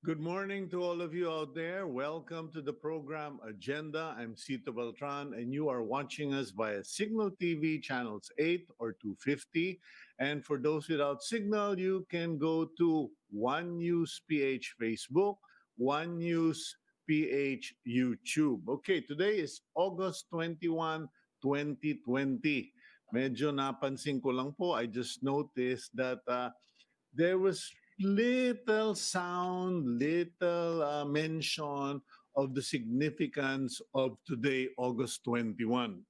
Good morning to all of you out there. Welcome to the program Agenda. I'm Cito Beltran, and you are watching us via Signal TV channels 8 or 250. And for those without Signal, you can go to One News PH Facebook, One News PH YouTube. Okay, today is August 21, 2020. Medyo napansin ko lang po, I just noticed that there was little sound, little mention of the significance of today, August 21.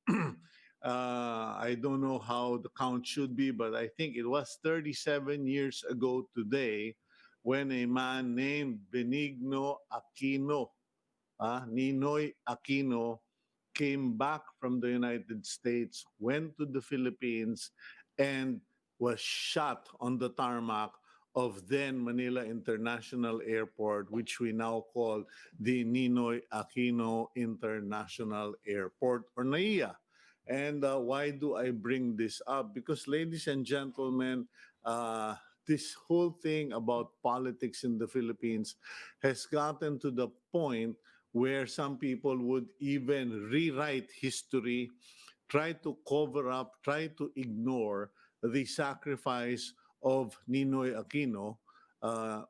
I don't know how the count should be, but I think it was 37 years ago today when a man named Benigno Aquino, Ninoy Aquino, came back from the United States, went to the Philippines, and was shot on the tarmac of then Manila International Airport, which we now call the Ninoy Aquino International Airport, or NAIA. And why do I bring this up? Because, ladies and gentlemen, this whole thing about politics in the Philippines has gotten to the point where some people would even rewrite history, try to cover up, try to ignore the sacrifice of Ninoy Aquino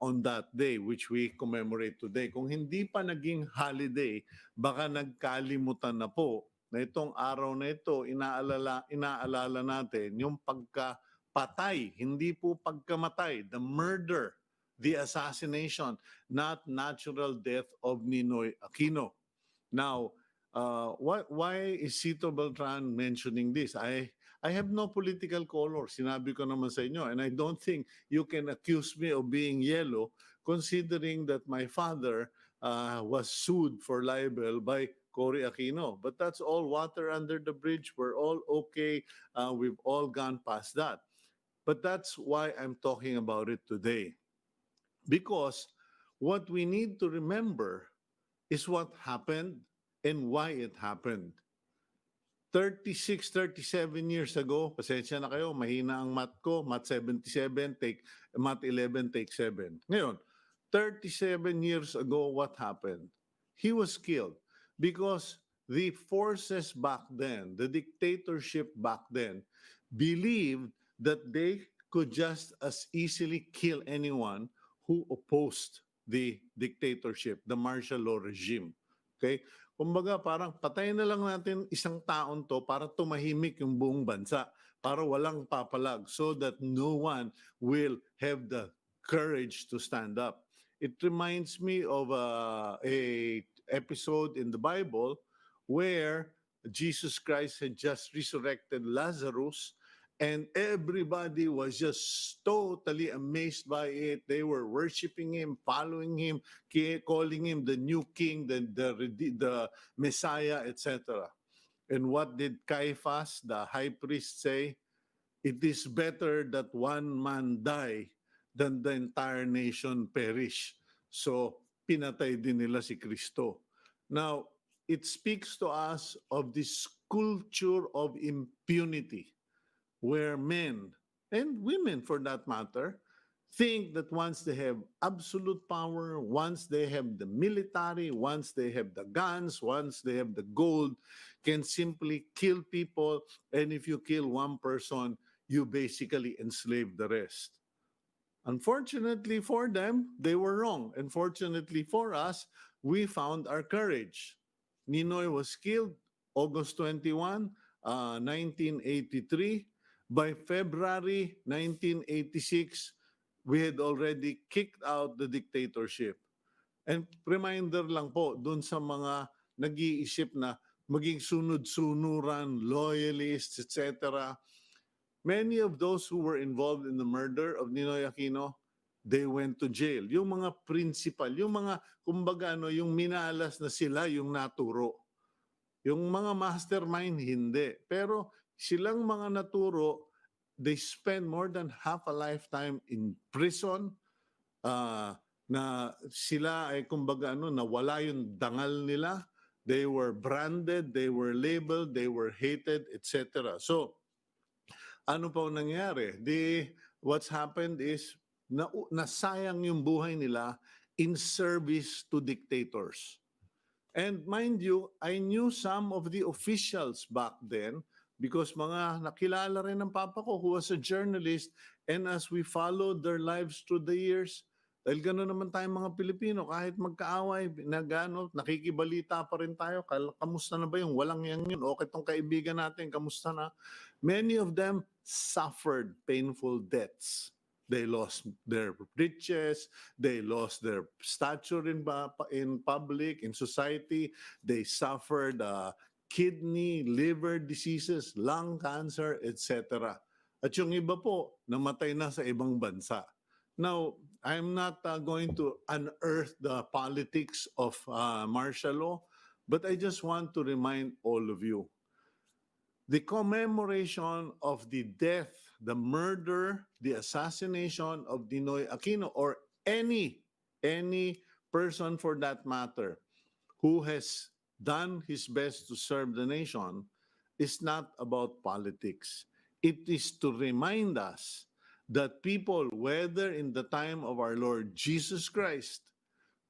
on that day, which we commemorate today. Kung hindi pa naging holiday, baka nagkalimutan na po na itong araw na ito, inaalala natin yung pagkapatay, hindi po pagkamatay, the murder, the assassination, not natural death of Ninoy Aquino. Now, why is Cito Beltran mentioning this? I have no political color. Sinabi ko naman sa inyo, and I don't think you can accuse me of being yellow, considering that my father was sued for libel by Cory Aquino. But that's all water under the bridge. We're all okay. We've all gone past that. But that's why I'm talking about it today. Because what we need to remember is what happened and why it happened. 36, 37 years ago, pasensya na kayo, mahina ang math ko, math 77, math 11, take 7. Ngayon, 37 years ago, what happened? He was killed because the forces back then, the dictatorship back then, believed that they could just as easily kill anyone who opposed the dictatorship, the martial law regime. Okay? Kumbaga, parang patayin na lang natin isang taon to para tumahimik yung buong bansa, para walang papalag, so that no one will have the courage to stand up. It reminds me of a episode in the Bible where Jesus Christ had just resurrected Lazarus, and everybody was just totally amazed by it. They were worshiping him, following him, calling him the new king, the Messiah, etc. And what did Caiaphas, the high priest, say? It is better that one man die than the entire nation perish. So, pinatay din nila si Kristo. Now, it speaks to us of this culture of impunity, where men and women, for that matter, think that once they have absolute power, once they have the military, once they have the guns, once they have the gold, can simply kill people. And if you kill one person, you basically enslave the rest. Unfortunately for them, they were wrong. And fortunately for us, we found our courage. Ninoy was killed August 21, 1983. By February 1986, we had already kicked out the dictatorship. And reminder lang po, dun sa mga nag-iisip na maging sunod-sunuran, loyalists, etc., many of those who were involved in the murder of Ninoy Aquino, they went to jail. Yung mga principal, yung mga, kumbaga, yung minalas na sila yung naturo. Yung mga mastermind, hindi. Pero silang mga naturo, they spend more than half a lifetime in prison, na sila ay kumbaga nawala yung dangal nila. They were branded, they were labeled, they were hated, etc. So, ano pa nangyari? What's happened is nasayang yung buhay nila, in service to dictators. And mind you, I knew some of the officials back then because mga nakilala rin ng papa ko who was a journalist, and as we followed their lives through the years, dahil gano'n naman tayong mga Pilipino, kahit magkaaway, nakikibalita pa rin tayo, kamusta na ba yung walang yan yun? Okay tong kaibigan natin, kamusta na? Many of them suffered painful deaths. They lost their riches, they lost their stature in public, in society. They suffered kidney, liver diseases, lung cancer, etc. At yung iba po, namatay na sa ibang bansa. Now, I'm not going to unearth the politics of martial law, but I just want to remind all of you, the commemoration of the death, the murder, the assassination of Ninoy Aquino, or any person for that matter who has done his best to serve the nation, is not about politics. It is to remind us that people, whether in the time of our Lord Jesus Christ,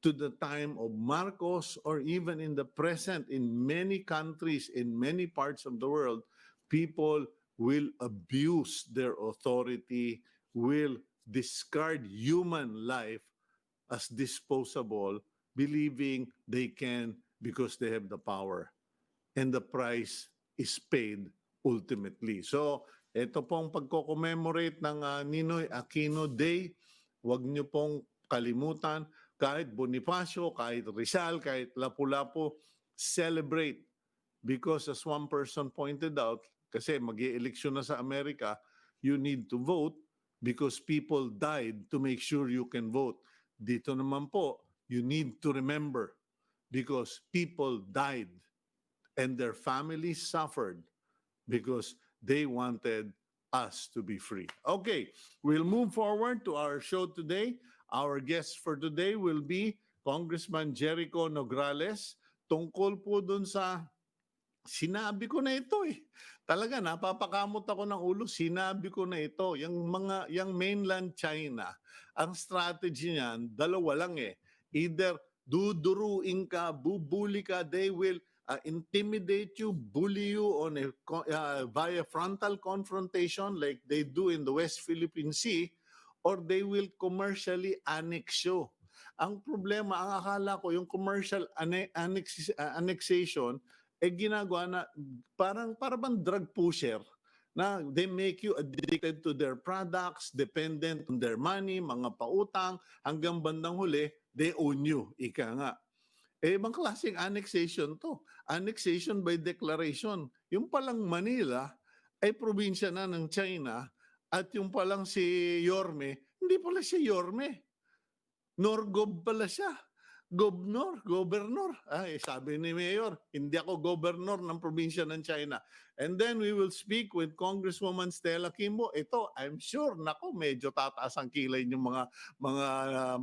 to the time of Marcos, or even in the present, in many countries, in many parts of the world, people will abuse their authority, will discard human life as disposable, believing they can because they have the power. And the price is paid ultimately. So, ito pong pagko-commemorate ng Ninoy Aquino Day, huwag niyo pong kalimutan, kahit Bonifacio, kahit Rizal, kahit Lapu-Lapu, celebrate. Because as one person pointed out, kasi mag-i-eleksyon na sa Amerika, you need to vote because people died to make sure you can vote. Dito naman po, you need to remember because people died and their families suffered because they wanted us to be free. Okay, we'll move forward to our show today. Our guest for today will be Congressman Jericho Nograles. Tungkol po dun sa, sinabi ko na ito eh. Talaga, napapakamot ako ng ulo, sinabi ko na ito. Yung mainland China, ang strategy niyan, dalawa lang eh. Either duduruin ka, bubuli ka, they will intimidate you, bully you on via frontal confrontation like they do in the West Philippine Sea, or they will commercially annex you. Ang problema, ang akala ko, yung commercial annexation, ginagawa na parang drug pusher na they make you addicted to their products, dependent on their money, mga pautang, hanggang bandang huli, they own you. Ika nga. Ibang klaseng annexation to. Annexation by declaration. Yung palang Manila ay probinsya na ng China at yung palang si Yorme, hindi pala siya Yorme. Norgob pala siya. Governor. Ay, sabi ni Mayor, hindi ako governor ng probinsya ng China. And then we will speak with Congresswoman Stella Quimbo. Ito, I'm sure, nako, medyo tataas ang kilay yung mga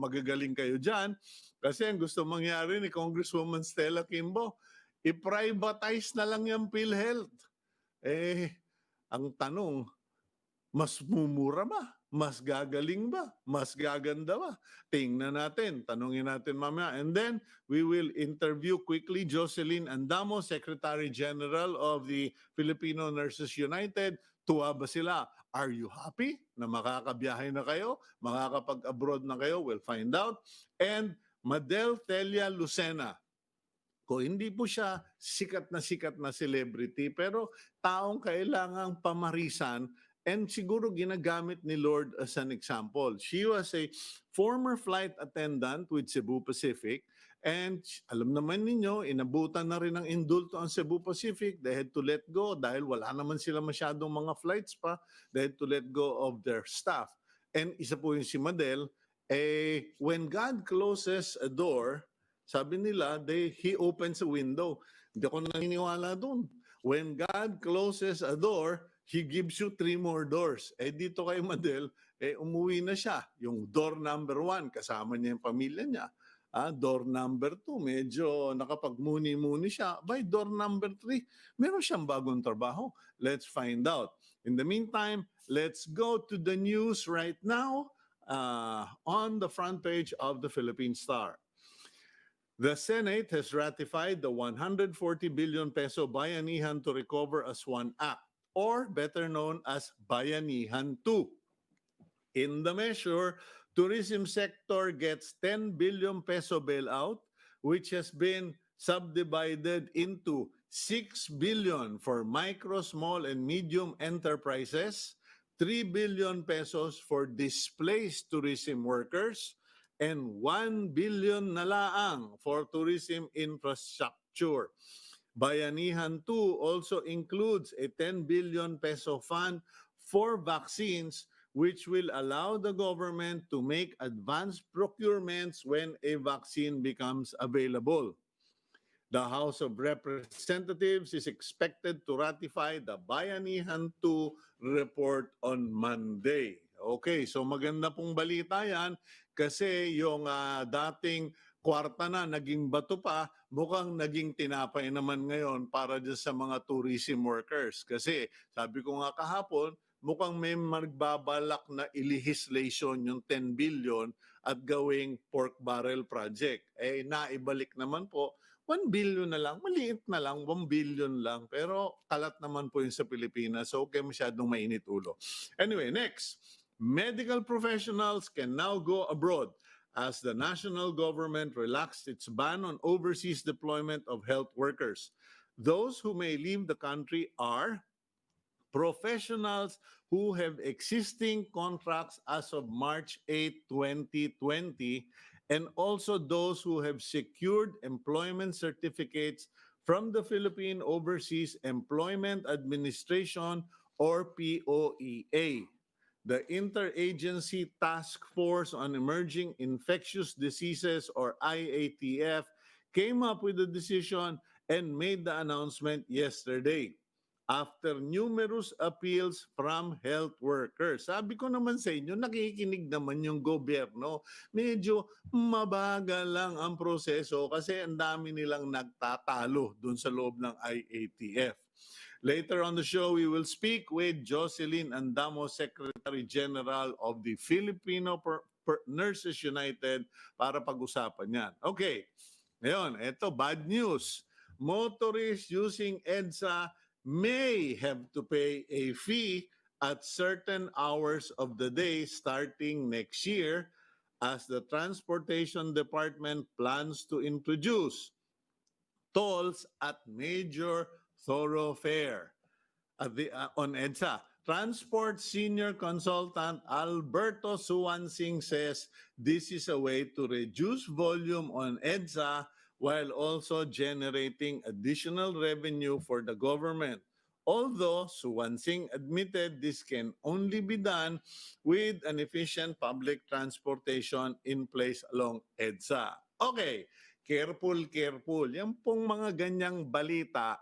magagaling kayo dyan. Kasi ang gusto mangyari ni Congresswoman Stella Quimbo, i-privatize na lang yung PhilHealth. Ang tanong, mas mumura ba? Mas gagaling ba? Mas gaganda ba? Tingnan natin. Tanungin natin mamaya. And then, we will interview quickly Jocelyn Andamo, Secretary General of the Filipino Nurses United. Tuwa ba sila? Are you happy na makakabiyahe na kayo? Makakapag-abroad na kayo? We'll find out. And Maria Thelia Lucena. Kung hindi po siya sikat na celebrity, pero taong kailangang pamarisan. And siguro ginagamit ni Lord as an example. She was a former flight attendant with Cebu Pacific. And alam naman ninyo, inabutan na rin ng indulto ang Cebu Pacific. They had to let go dahil wala naman sila masyadong mga flights pa. They had to let go of their staff. And isa po yung si Madel, when God closes a door, sabi nila, He opens a window. Hindi ako naniniwala doon. When God closes a door, He gives you 3 more doors. Dito kay Madel, umuwi na siya. Yung door number 1, kasama niya yung pamilya niya. Door number 2, medyo nakapagmuni-muni siya. By door number 3, meron siyang bagong trabaho. Let's find out. In the meantime, let's go to the news right now. on the front page of the Philippine Star. The Senate has ratified the 140 billion peso Bayanihan to Recover as One Act, or better known as Bayanihan 2. In the measure, tourism sector gets 10 billion peso bailout, which has been subdivided into 6 billion for micro, small, and medium enterprises, 3 billion pesos for displaced tourism workers, and 1 billion na laang for tourism infrastructure. Bayanihan 2 also includes a 10 billion peso fund for vaccines, which will allow the government to make advanced procurements when a vaccine becomes available. The House of Representatives is expected to ratify the Bayanihan 2 report on Monday. Okay, so maganda pong balita yan kasi yung dating kwarta na naging bato pa, mukhang naging tinapay naman ngayon para dyan sa mga tourism workers. Kasi sabi ko nga kahapon, mukhang may magbabalak na illegislation yung 10 billion at gawing pork barrel project. Eh, naibalik naman po, 1 billion na lang, maliit na lang, 1 billion lang. Pero kalat naman po yun sa Pilipinas, so okay masyadong mainit ulo. Anyway, next, medical professionals can now go abroad as the national government relaxed its ban on overseas deployment of health workers. Those who may leave the country are professionals who have existing contracts as of March 8, 2020, and also those who have secured employment certificates from the Philippine Overseas Employment Administration, or POEA. The Interagency Task Force on Emerging Infectious Diseases, or IATF, came up with the decision and made the announcement yesterday after numerous appeals from health workers. Sabi ko naman sa inyo, nakikinig naman yung gobyerno. Medyo mabagal lang ang proseso kasi ang dami nilang nagtatalo dun sa loob ng IATF. Later on the show, we will speak with Jocelyn, Andamo, Secretary General of the Filipino Nurses United, para pag-usapan yan. Okay, ngayon, ito, bad news. Motorists using EDSA may have to pay a fee at certain hours of the day starting next year, as the Transportation Department plans to introduce tolls at major thoroughfare on EDSA. Transport Senior Consultant Alberto Suwansing says this is a way to reduce volume on EDSA while also generating additional revenue for the government. Although Suwansing admitted this can only be done with an efficient public transportation in place along EDSA. Okay, careful. Yan pong mga ganyang balita.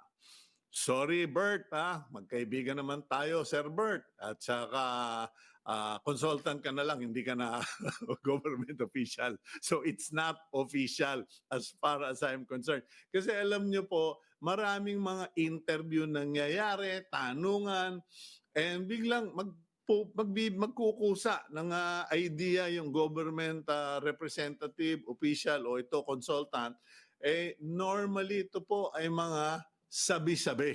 Sorry, Bert, magkaibigan naman tayo, Sir Bert. At saka consultant ka na lang, hindi ka na government official. So it's not official as far as I'm concerned. Kasi alam nyo po, maraming mga interview nangyayari, tanungan, and biglang magkukusa ng idea yung government representative, official, o ito consultant. Eh, normally ito po ay mga sabi-sabi.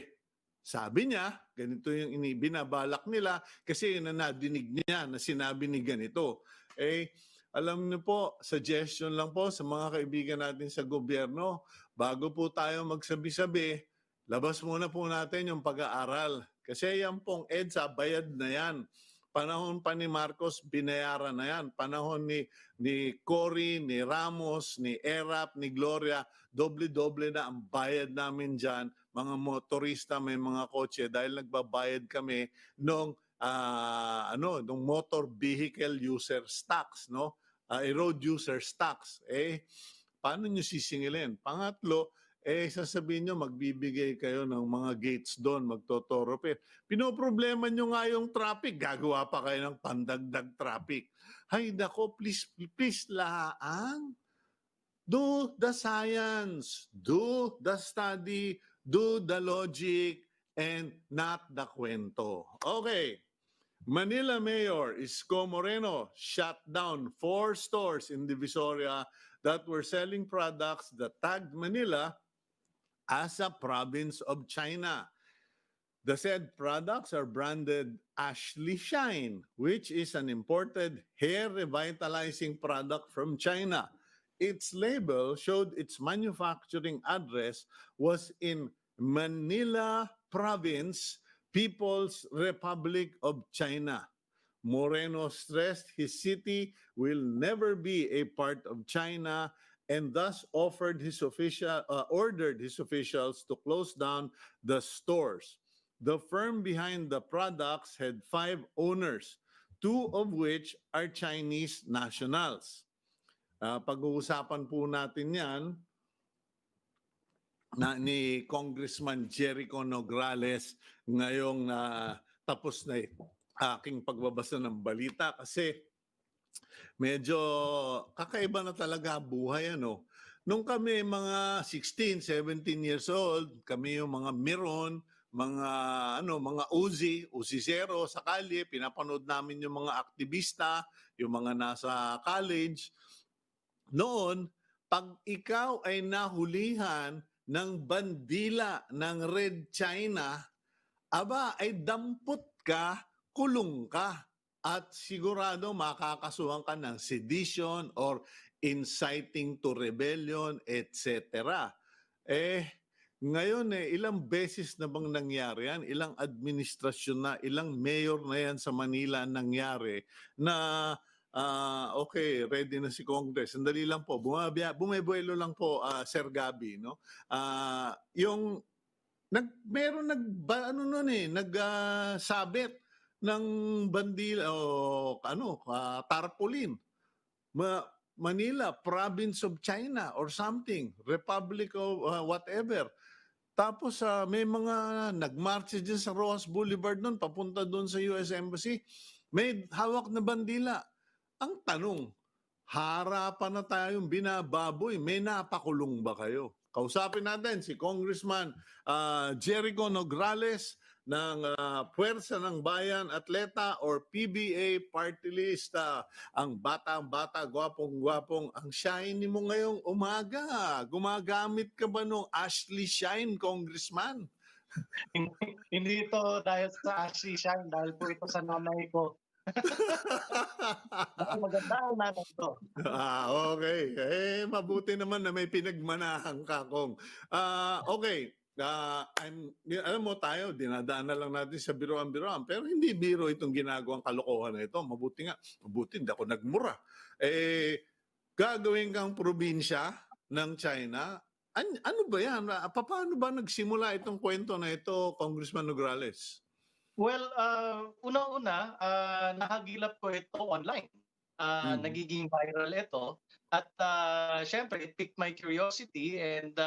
Sabi niya, ganito yung binabalak nila kasi yun na nadinig niya na sinabi ni ganito. Eh, alam niyo po, suggestion lang po sa mga kaibigan natin sa gobyerno, bago po tayo magsabi-sabi, labas muna po natin yung pag-aaral. Kasi yan pong EDSA, bayad na yan. Panahon pa ni Marcos, binayaran na yan. Panahon ni Cory, ni Ramos, ni Erap, ni Gloria, doble-doble na ang bayad namin dyan. Mga motorista, may mga kotse, dahil nagbabayad kami nung motor vehicle user tax, no? Road user tax. Eh, paano nyo sisingilin? Pangatlo, sasabihin nyo, magbibigay kayo ng mga gates doon, magtotorope. Pinoproblema nyo nga yung traffic, gagawa pa kayo ng pandagdag traffic. Hay nako, please laang. Do the science, do the study, do the logic, and not the kwento. Okay. Manila Mayor Isko Moreno shut down 4 stores in Divisoria that were selling products that tagged Manila as a province of China. The said products are branded Ashley Shine, which is an imported hair revitalizing product from China. Its label showed its manufacturing address was in Manila Province, People's Republic of China. Moreno stressed his city will never be a part of China and thus ordered his officials to close down the stores. The firm behind the products had 5 owners, 2 of which are Chinese nationals. Pag-uusapan po natin yan ni Congressman Jericho Nograles ngayong tapos na aking pagbabasa ng balita kasi medyo kakaiba na talaga buhay ano. Nung kami mga 16, 17 years old, kami yung mga Miron, mga Uzi Zero sa kalye, pinapanood namin yung mga aktivista, yung mga nasa college. Noon, pag ikaw ay nahulihan ng bandila ng Red China, aba ay dampot ka, kulong ka. At sigurado makakasuhan ka ng sedition or inciting to rebellion, etc. Ngayon ilang beses na bang nangyari yan? Ilang administrasyon na, ilang mayor na yan sa Manila nangyari na okay, ready na si Congress. Sandali lang po, bumebuelo lang po, Sir Gabi, no? Yung meron nagsabit ng bandila o tarpaulin. Manila, province of China or something, Republic of whatever. Tapos may mga nagmarch din sa Rojas Boulevard noon papunta doon sa US Embassy. May hawak na bandila. Ang tanong, harapan na tayong binababoy, may napakulong ba kayo? Kausapin natin si Congressman Jericho Nograles ng Puwersa ng Bayan Atleta or PBA Party-list. Ang bata-bata, gwapong-gwapong, ang shiny mo ngayong umaga. Gumagamit ka ba nung Ashley Shine, Congressman? Hindi ito dahil sa Ashley Shine, dahil po ito sa nanay ko. Maganda ang nanay ko. Okay. Mabuti naman na may pinagmanahan ka, Kong. Okay. Alam mo tayo, dinadaan na lang natin sa biroan-biroan. Pero hindi biro itong ginagawang kalokohan na ito. Mabuti hindi ako nagmura. Gagawin kang probinsya ng China. Ano ba yan? Paano ba nagsimula itong kwento na ito, Congressman Nograles? Well, una-una, nahagilap ko ito online. Nagiging viral ito. At syempre, it piqued my curiosity and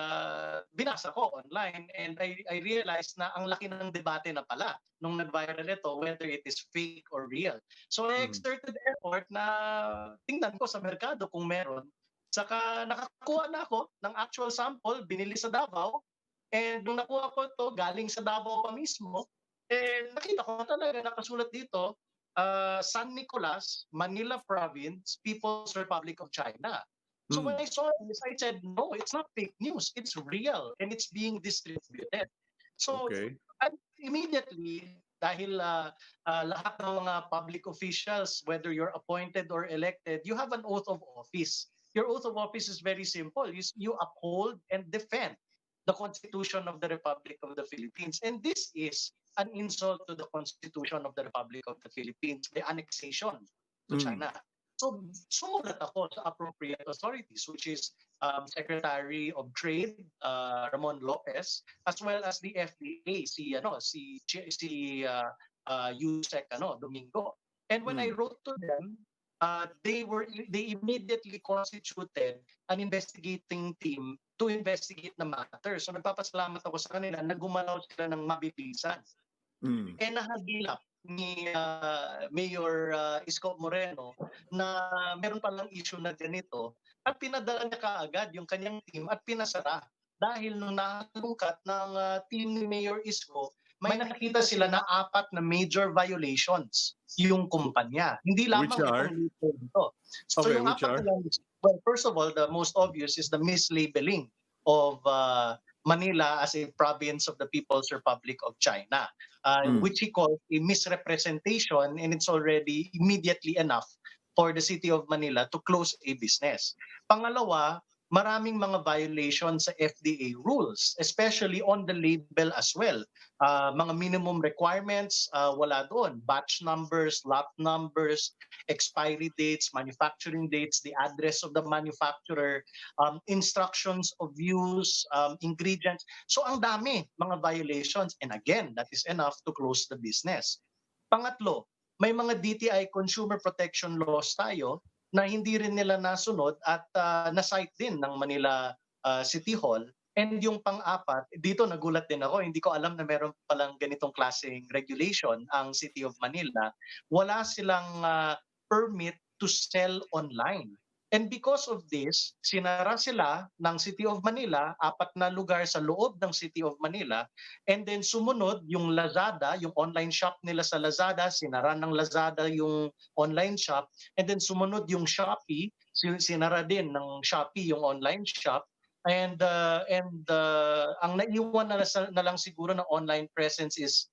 binasa ko online. And I realized na ang laki ng debate na pala nung nag-viral ito, whether it is fake or real. So I exerted effort na tingnan ko sa merkado kung meron. Saka nakakuha na ako ng actual sample, binili sa Davao. And nung nakuha ko ito, galing sa Davao pa mismo, nakita ko talaga nakasulat dito, San Nicolas, Manila Province, People's Republic of China. So when I saw this, I said, no, it's not fake news. It's real and it's being distributed. So immediately, dahil lahat ng mga public officials, whether you're appointed or elected, you have an oath of office. Your oath of office is very simple. You uphold and defend the Constitution of the Republic of the Philippines. And this is an insult to the Constitution of the Republic of the Philippines, the annexation to China. So sumulat ako sa appropriate authorities, which is Secretary of Trade Ramon Lopez, as well as the FDA, si Yusek Domingo. And when I wrote to them, they immediately constituted an investigating team to investigate the matter. So nagpapasalamat ako sa kanila na gumalaw sila ng mabibilisan. Nahagilap ni Mayor Isko Moreno na meron palang issue na ganito at pinadala niya kaagad yung kanyang team at pinasara dahil nung nahalungkat ng team ni Mayor Isko may nakita sila na 4 na major violations yung kumpanya. Hindi Which lamang are? itong label ito. So Okay, yung which 4 are? na yan, well, first of all, the most obvious is the mislabeling of Manila as a province of the People's Republic of China, which he called a misrepresentation, and it's already immediately enough for the city of Manila to close a business. Pangalawa, maraming mga violations sa FDA rules, especially on the label as well. Mga minimum requirements, wala doon. Batch numbers, lot numbers, expiry dates, manufacturing dates, the address of the manufacturer, instructions of use, ingredients. So ang dami mga violations. And again, that is enough to close the business. Pangatlo, may mga DTI consumer protection laws tayo na hindi rin nila nasunod at na-cite din ng Manila City Hall. And yung pang-apat, dito nagulat din ako, hindi ko alam na meron palang ganitong klaseng regulation ang City of Manila. Wala silang permit to sell online. And because of this, sinara sila ng City of Manila, 4 na lugar sa loob ng City of Manila, and then sumunod yung Lazada, yung online shop nila sa Lazada, sinara ng Lazada yung online shop, and then sumunod yung Shopee, sinara din ng Shopee yung online shop, and ang naiwan na lang siguro ng online presence is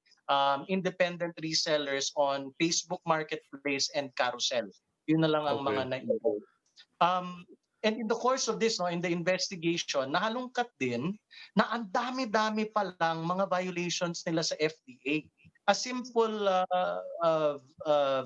independent resellers on Facebook Marketplace and Carousel. Yun na lang ang mga naiwan. And in the course of this, in the investigation, nahalungkat din na ang dami-dami pa lang mga violations nila sa FDA. A simple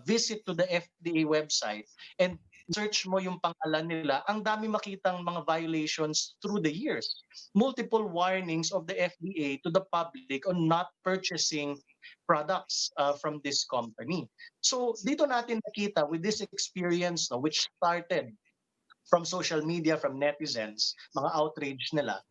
visit to the FDA website and search mo yung pangalan nila, ang dami makitang mga violations through the years. Multiple warnings of the FDA to the public on not purchasing products from this company. So dito natin nakita with this experience, which started from social media, from netizens, mga outrage nila,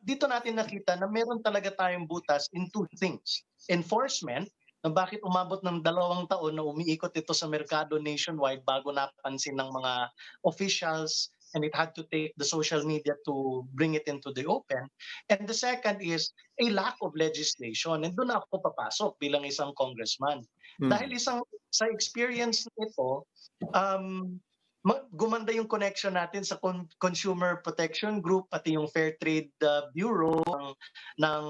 dito natin nakita na meron talaga tayong butas in two things. Enforcement, na bakit umabot ng 2 taon na umiikot ito sa merkado nationwide bago napansin ng mga officials, and it had to take the social media to bring it into the open. And the second is a lack of legislation. And doon ako papasok bilang isang congressman. Dahil sa experience nito, gumanda yung connection natin sa Consumer Protection Group, pati yung Fair Trade Bureau ng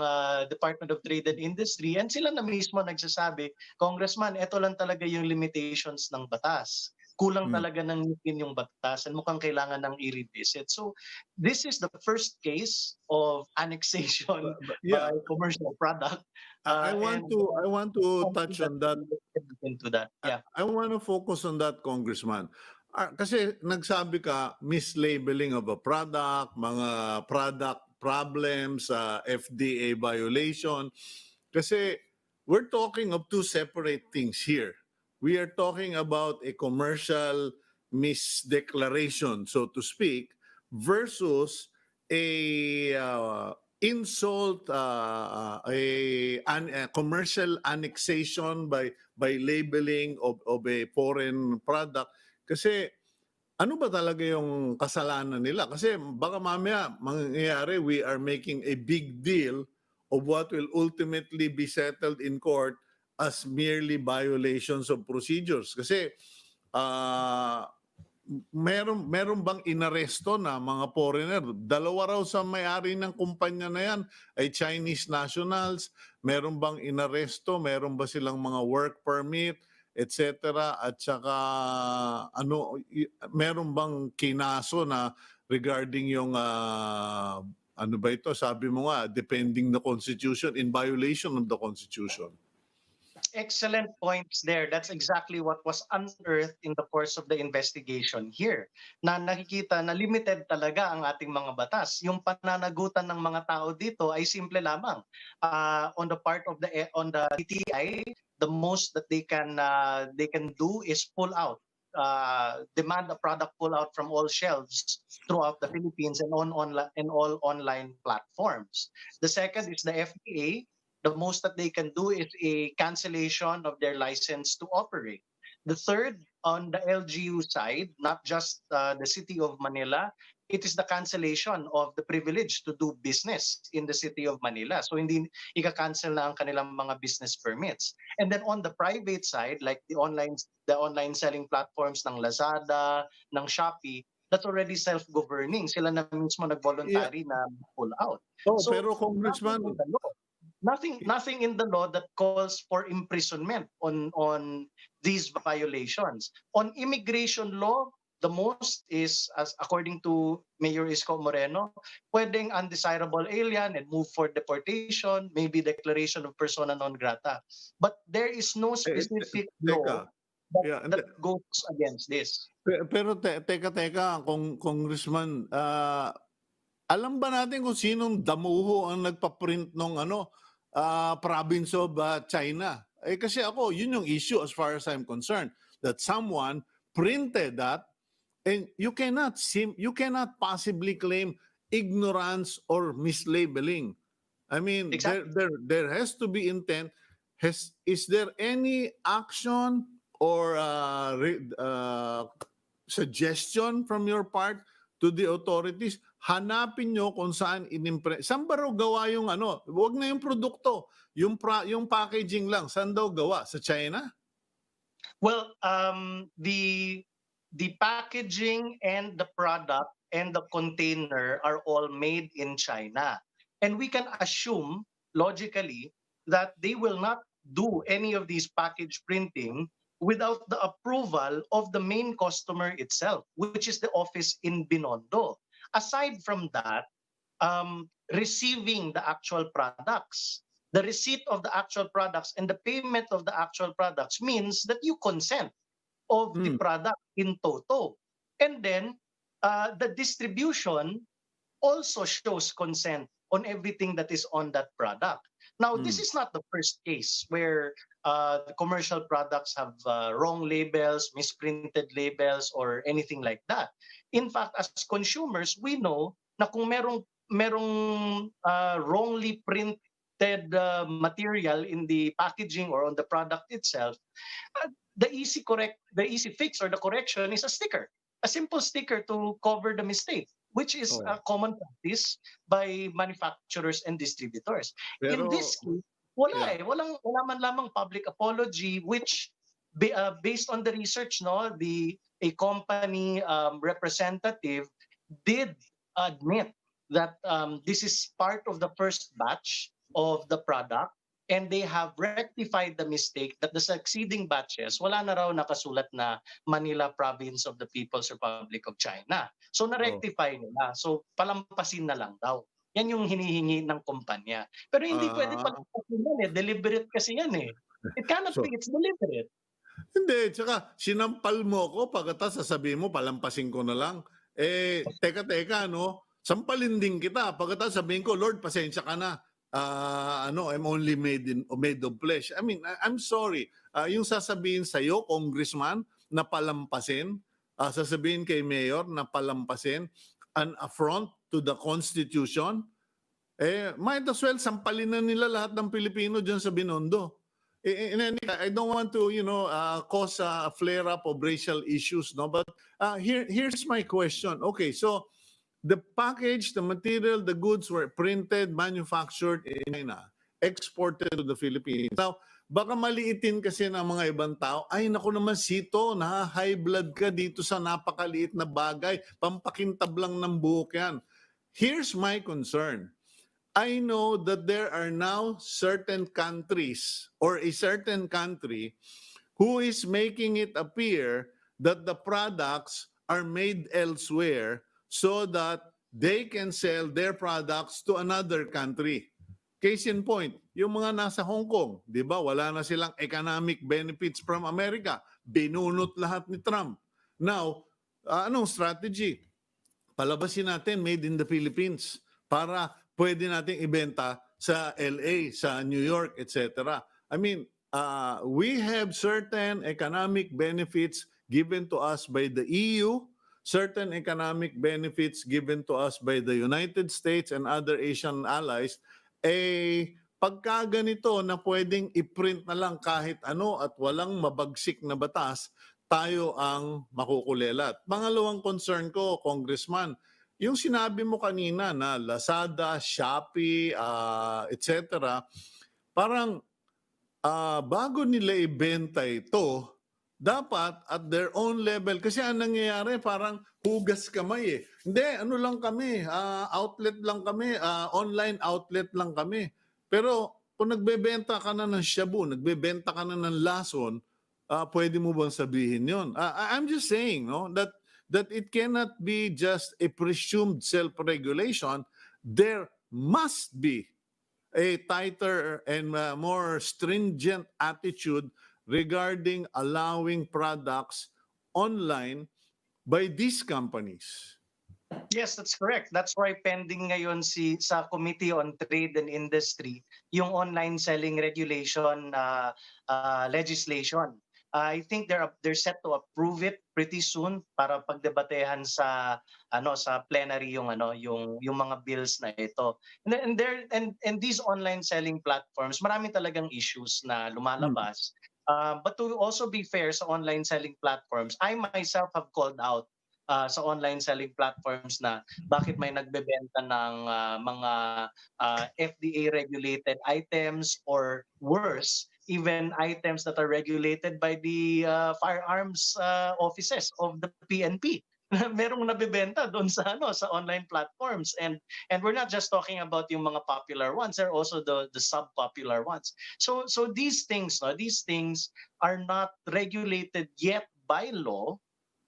Department of Trade and Industry, and sila na mismo nagsasabi, Congressman, ito lang talaga yung limitations ng batas. Kulang talaga ng ngipin yung batas and mukhang kailangan ng i-revisit. So this is the first case of annexation by commercial product. I want to touch on that. Into that. Yeah. I want to focus on that, Congressman. Kasi nagsabi ka, mislabeling of a product, mga product problems, FDA violation. Kasi we're talking of two separate things here. We are talking about a commercial misdeclaration, so to speak, versus a insult, a commercial annexation by labeling of a foreign product. Kasi ano ba talaga yung kasalanan nila? Kasi baka mamaya mangyayari, we are making a big deal of what will ultimately be settled in court as merely violations of procedures. Kasi meron bang inaresto na mga foreigner? 2 raw sa may-ari ng kumpanya na yan ay Chinese nationals. Meron bang inaresto? Meron ba silang mga work permit, etc.? At saka meron bang kinaso na regarding yung ano ba ito? Sabi mo nga, defending the Constitution in violation of the Constitution. Excellent points there. That's exactly what was unearthed in the course of the investigation here. Na nakikita na limited talaga ang ating mga batas. Yung pananagutan ng mga tao dito ay simple lamang. On the part of the DTI, the most that they can do is pull out, demand a product pull out from all shelves throughout the Philippines and all online platforms. The second is the FDA. The most that they can do is a cancellation of their license to operate. The third, on the LGU side, not just the City of Manila, it is the cancellation of the privilege to do business in the city of Manila. So hindi ika-cancel na ang kanilang mga business permits. And then on the private side, like the online selling platforms ng Lazada, ng Shopee, that's already self-governing. Sila na mismo Yeah. nag-voluntary na pull out. Oh, So pero Congressman, nothing in the law that calls for imprisonment on these violations. On immigration law, the most is, as according to Mayor Isko Moreno, pwedeng undesirable alien and move for deportation, maybe declaration of persona non grata. But there is no specific law yeah, that goes against this. pero teka, Congressman, alam ba natin kung sinong damuho ang nagpa-print ng province of China? Kasi ako, yun yung issue as far as I'm concerned, that someone printed that, and you cannot possibly claim ignorance or mislabeling. I mean, Exactly. there has to be intent. Is there any action or suggestion from your part to the authorities? Hanapin nyo kung saan saan ba raw gawa yung wag na yung produkto, yung packaging lang, saan daw gawa? Sa China? Well, the packaging and the product and the container are all made in China. And we can assume logically that they will not do any of these package printing without the approval of the main customer itself, which is the office in Binondo. Aside from that, receiving the actual products, the receipt of the actual products and the payment of the actual products means that you consent of the product in toto. And then the distribution also shows consent on everything that is on that product. Now, this is not the first case where the commercial products have wrong labels, misprinted labels, or anything like that. In fact, as consumers, we know na kung merong wrongly printed material in the packaging or on the product itself, the easy fix or the correction is a sticker, a simple sticker to cover the mistake, which is a common practice by manufacturers and distributors. In this case, wala man lamang public apology, which based on the research, a company representative did admit that this is part of the first batch of the product, and they have rectified the mistake that the succeeding batches, wala na raw nakasulat na Manila Province of the People's Republic of China. So na-rectify nila. So palampasin na lang daw. Yan yung hinihingi ng kumpanya. Pero hindi pwede palampasin yan deliberate kasi yan It cannot be, it's deliberate. Hindi, tsaka sinampal mo ko, pagkatapos sasabihin mo, palampasin ko na lang. Teka, sampalin din kita. Pagkatapos sabihin ko, Lord, pasensya ka na. I'm only made of flesh. I mean, I'm sorry. Yung sasabihin sa'yo, Congressman, na palampasin, sasabihin kay Mayor na palampasin, an affront to the Constitution, might as well sampalin na nila lahat ng Pilipino dyan sa Binondo. I don't want to, cause a flare-up of racial issues, no? But here's my question. Okay, so the package, the material, the goods were printed, manufactured in China, exported to the Philippines. Now, baka maliitin kasi ng mga ibang tao, ay naku naman Cito, high blood ka dito sa napakaliit na bagay, pampakintab lang ng buhok yan. Here's my concern. I know that there are now certain countries or a certain country who is making it appear that the products are made elsewhere so that they can sell their products to another country. Case in point, yung mga nasa Hong Kong, di ba, wala na silang economic benefits from America. Binunot lahat ni Trump. Now, anong strategy? Palabasin natin made in the Philippines para pwede nating ibenta sa LA, sa New York, etc. I mean, we have certain economic benefits given to us by the EU, certain economic benefits given to us by the United States and other Asian allies, pagka ganito na pwedeng i-print na lang kahit ano at walang mabagsik na batas, tayo ang makukulelat. Pangalawang concern ko, Congressman, yung sinabi mo kanina na Lazada, Shopee, etc., parang bago nila ibenta ito, dapat at their own level, kasi ang nangyayari parang hugas kamay eh. Hindi, ano lang kami, outlet lang kami, online outlet lang kami. Pero kung nagbebenta ka na ng shabu, nagbebenta ka na ng lason, pwede mo bang sabihin yun? I'm just saying, no, that it cannot be just a presumed self-regulation. There must be a tighter and more stringent attitude regarding allowing products online by these companies. Yes, that's correct. That's why pending ngayon sa Committee on Trade and Industry yung online selling regulation legislation. I think they're set to approve it pretty soon para pagdebatehan sa plenary yung mga bills na ito. And these online selling platforms, marami talagang issues na lumalabas. But to also be fair sa online selling platforms, I myself have called out sa online selling platforms na bakit may nagbebenta ng mga FDA regulated items, or worse, even items that are regulated by the firearms offices of the PNP. Merong nabebenta doon sa online platforms, and we're not just talking about yung mga popular ones, there are also the sub popular ones. So these things are not regulated yet by law.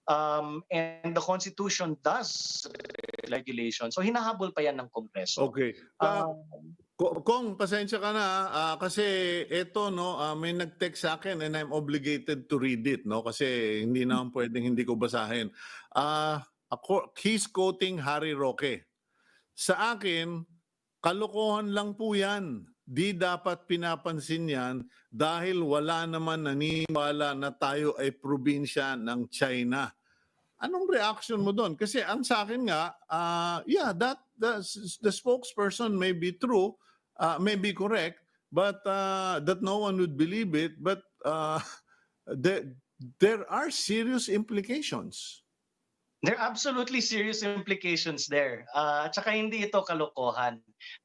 And the Constitution does regulation. So hinahabol pa yan ng Kongreso. Okay. Kong, pasensya ka na kasi ito may nag-text sa akin and I'm obligated to read it kasi hindi naman pwedeng hindi ko basahin. He's quoting Harry Roque. Sa akin, kalokohan lang po yan. Di dapat pinapansin yan dahil wala naman naniniwala na tayo ay probinsya ng China. Anong reaction mo doon? Kasi ang sa akin nga, yeah, that the spokesperson may be true, may be correct, but that no one would believe it. But there are serious implications. There are absolutely serious implications there. At saka hindi ito kalokohan.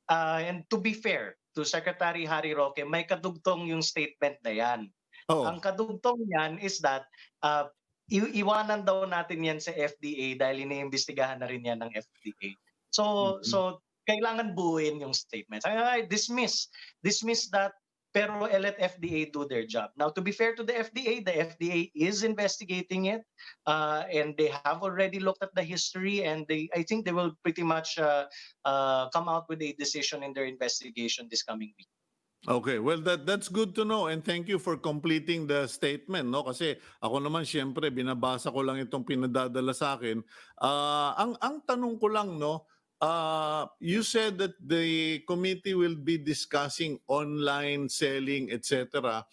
And to be fair to Secretary Harry Roque, may kadugtong yung statement na yan. Oh. Ang kadugtong yan is that iwanan daw natin yan sa FDA dahil iniimbestigahan na rin yan ng FDA. So kailangan buuin yung statements. Dismiss that, pero let FDA do their job. Now, to be fair to the FDA is investigating it, and they have already looked at the history, and I think they will pretty much come out with a decision in their investigation this coming week. Okay, well that's good to know, and thank you for completing the statement, kasi ako naman siyempre binabasa ko lang itong pinadadala sa akin. Ang tanong ko lang, you said that the committee will be discussing online selling, etc.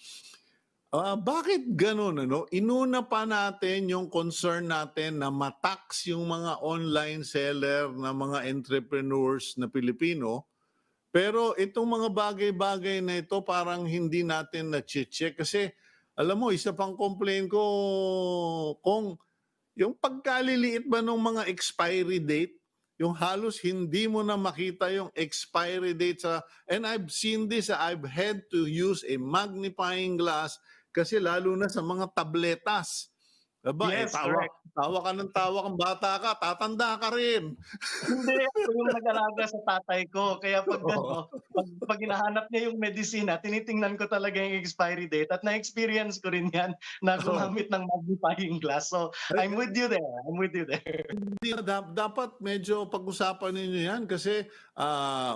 Bakit ganun, Inuna pa natin yung concern natin na matax yung mga online seller na mga entrepreneurs na Pilipino. Pero itong mga bagay-bagay na ito parang hindi natin na-check kasi alam mo, isa pang complaint ko, kung yung pagkaliliit ba ng mga expiry date, yung halos hindi mo na makita yung expiry date and I've seen this, I've had to use a magnifying glass kasi lalo na sa mga tabletas. Diba? Yes, tawa ka ng tawa kang bata ka, tatanda ka rin. Hindi, ako yung nag-alaga sa tatay ko. Kaya pag hinahanap niya yung medisina, tinitingnan ko talaga yung expiry date. At na-experience ko rin yan na gumamit ng magnifying glass. So, I'm with you there. Dapat medyo pag-usapan ninyo yan kasi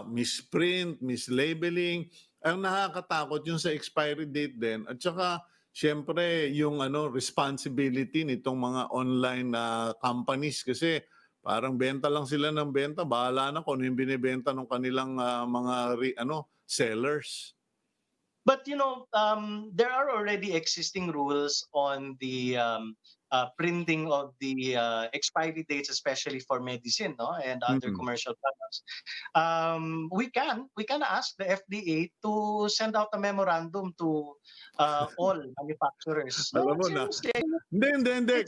misprint, mislabeling, ang nakakatakot yung sa expiry date din. At saka, siyempre, yung responsibility nitong mga online companies kasi parang benta lang sila ng benta, bahala na kung ano yung binibenta ng kanilang mga sellers. But there are already existing rules on the printing of the expiry dates, especially for medicine, and other commercial products. We can ask the FDA to send out a memorandum to all manufacturers. Alam mo na. Hindi.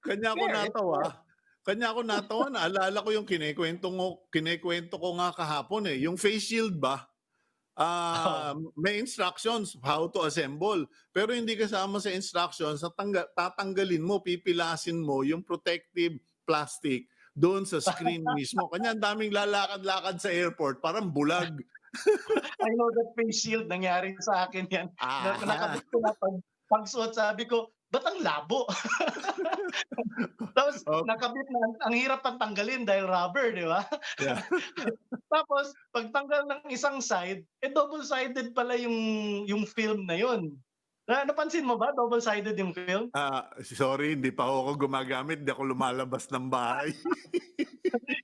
Kanya ko natawa. Kanya ako natawa, naalala ko yung kinekwento ko nga kahapon eh. Yung face shield ba? May instructions how to assemble. Pero hindi kasama sa instructions, tatanggalin mo, pipilasin mo yung protective plastic doon sa screen mismo. Kanya ang daming lalakad-lakad sa airport, parang bulag. I know that face shield, nangyari sa akin yan. Nakabit ko na pagsuot, sabi ko, ba't ang labo? Tapos nakabit na, ang hirap pang tanggalin dahil rubber, di ba? Yeah. Tapos pagtanggal ng isang side, double-sided pala yung film na yun. Napansin mo ba, double-sided yung film? Sorry, hindi pa ako gumagamit, hindi ako lumalabas ng bahay.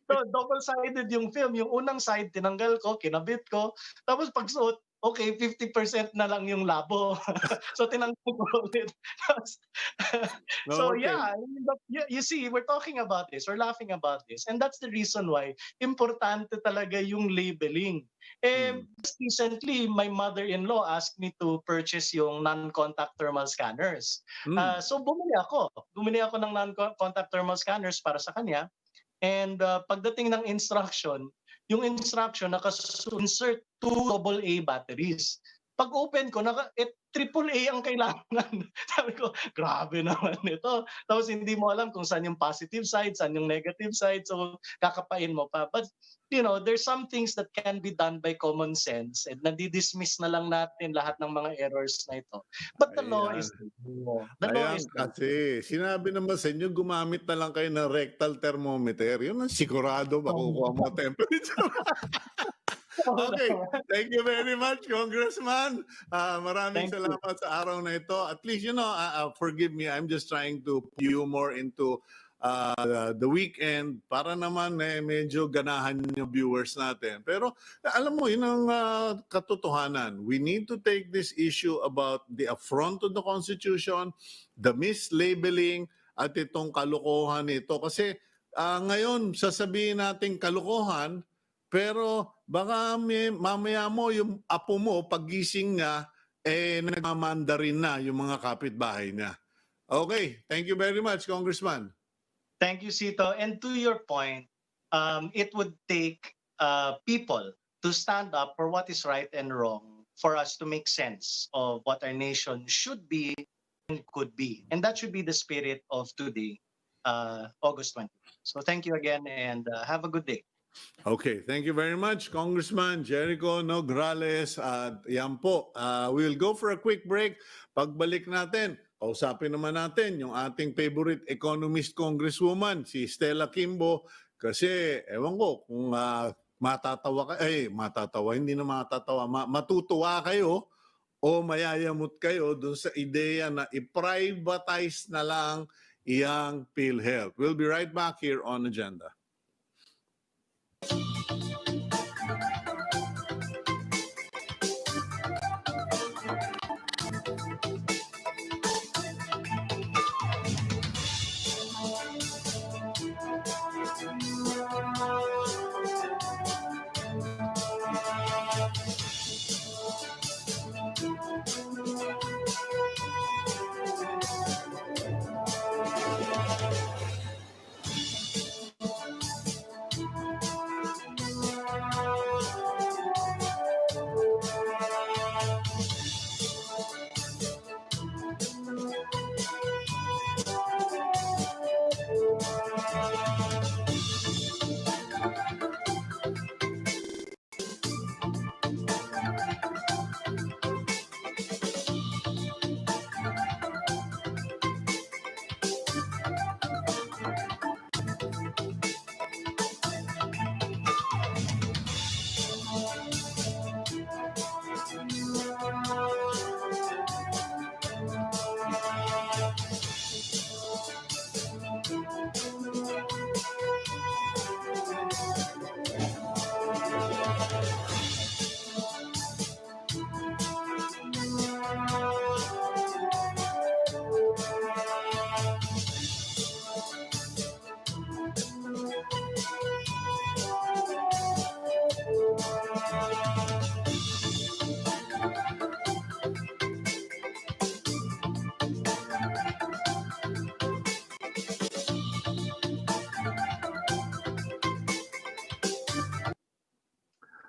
So, double-sided yung film. Yung unang side, tinanggal ko, kinabit ko. Tapos pagsuot, okay, 50% na lang yung labo. So, tinanggal ko ulit. So, Okay. you see, we're talking about this, we're laughing about this. And that's the reason why importante talaga yung labeling. Just recently, my mother-in-law asked me to purchase yung non-contact thermal scanners. So, bumili ako ng non-contact thermal scanners para sa kanya. And pagdating ng instruction, yung instruction naka-insert 2 AA batteries. Pag open ko, AAA ang kailangan. Sabi ko, grabe naman ito. Tapos hindi mo alam kung saan yung positive side, saan yung negative side. So kakapain mo pa. But you know, there's some things that can be done by common sense. And nadi-dismiss na lang natin lahat ng mga errors na ito. But the law is the law is kasi sinabi naman sa inyo, gumamit na lang kayo ng rectal thermometer. Yun ang sigurado makukuha mo temperature. Okay, thank you very much, Congressman. Maraming salamat sa araw na ito. At least, you know, forgive me, I'm just trying to put you more into the weekend para naman medyo ganahan yung viewers natin. Pero alam mo, yun ang katotohanan. We need to take this issue about the affront to the Constitution, the mislabeling, at itong kalokohan nito. Kasi ngayon, sasabihin natin kalokohan, pero baka mamaya mo yung apo mo, paggising niya, nagmamandarin na yung mga kapitbahay niya. Okay, thank you very much, Congressman. Thank you, Cito. And to your point, it would take people to stand up for what is right and wrong for us to make sense of what our nation should be and could be. And that should be the spirit of today, August 20. So thank you again and have a good day. Okay, thank you very much, Congressman Jericho Nograles. Yan po, we'll go for a quick break. Pagbalik natin, kausapin naman natin yung ating favorite economist congresswoman, si Stella Quimbo. Kasi, ewan ko, kung hindi na matatawa, matutuwa kayo o mayayamot kayo dun sa ideya na i-privatize na lang iyang PhilHealth. We'll be right back here on Agenda.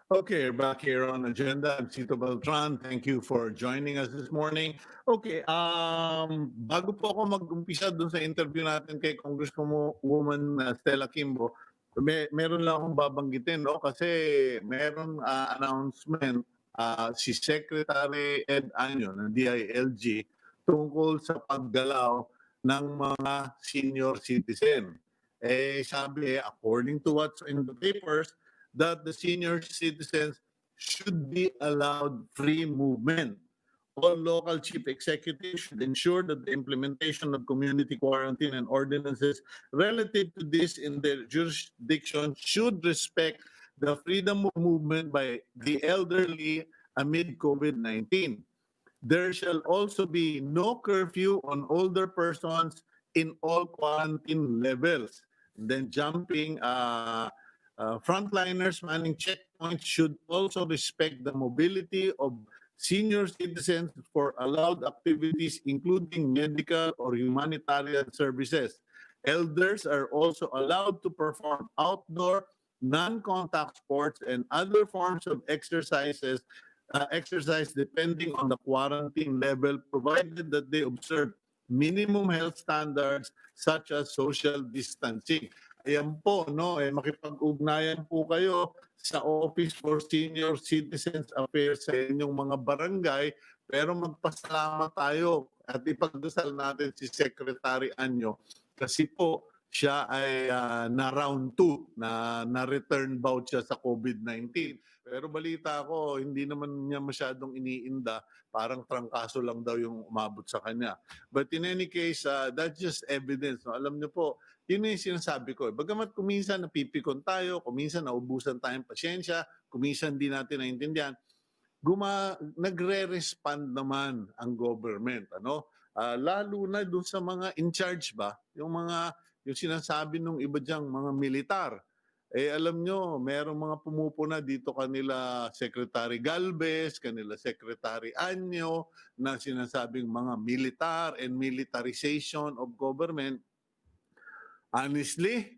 Okay, back here on agenda. I'm Cito Beltran. Thank you for joining us this morning. Okay, bago po ako mag-umpisa doon sa interview natin kay Congresswoman Stella Quimbo, meron lang akong babanggitin, no? Kasi meron announcement si Secretary Ed Año ng DILG tungkol sa paggalaw ng mga senior citizen. Sabi, according to what's in the papers, that the senior citizens should be allowed free movement. All local chief executives should ensure that the implementation of community quarantine and ordinances relative to this in their jurisdiction should respect the freedom of movement by the elderly amid COVID-19. There shall also be no curfew on older persons in all quarantine levels. Then jumping frontliners manning checkpoints should also respect the mobility of senior citizens for allowed activities, including medical or humanitarian services. Elders are also allowed to perform outdoor, non-contact sports and other forms of exercise depending on the quarantine level, provided that they observe minimum health standards such as social distancing. Ayan po, no, makipag-ugnayan po kayo sa Office for Senior Citizens Affairs sa inyong mga barangay, pero magpasalamat tayo at ipagdasal natin si Secretary Anyo kasi po siya ay na round 2 na return bout siya sa COVID-19. Pero balita ko, hindi naman niya masyadong iniinda, parang trangkaso lang daw yung umabot sa kanya. But in any case, that's just evidence. No? Alam niyo po, yun yung sinasabi ko. Bagamat kuminsan napipikon tayo, kuminsan naubusan tayong pasyensya, kuminsan di natin naintindihan, nagre-respond naman ang government. Ano? Lalo na dun sa mga in charge ba, yung sinasabi nung iba diyang mga militar. Alam nyo, merong mga pumupuna dito kanila Secretary Galvez, kanila Secretary Anyo, na sinasabing mga militar and militarization of government. Honestly,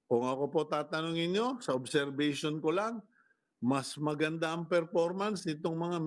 kung ako po tatanungin nyo, sa observation ko lang, mas maganda ang performance nitong mga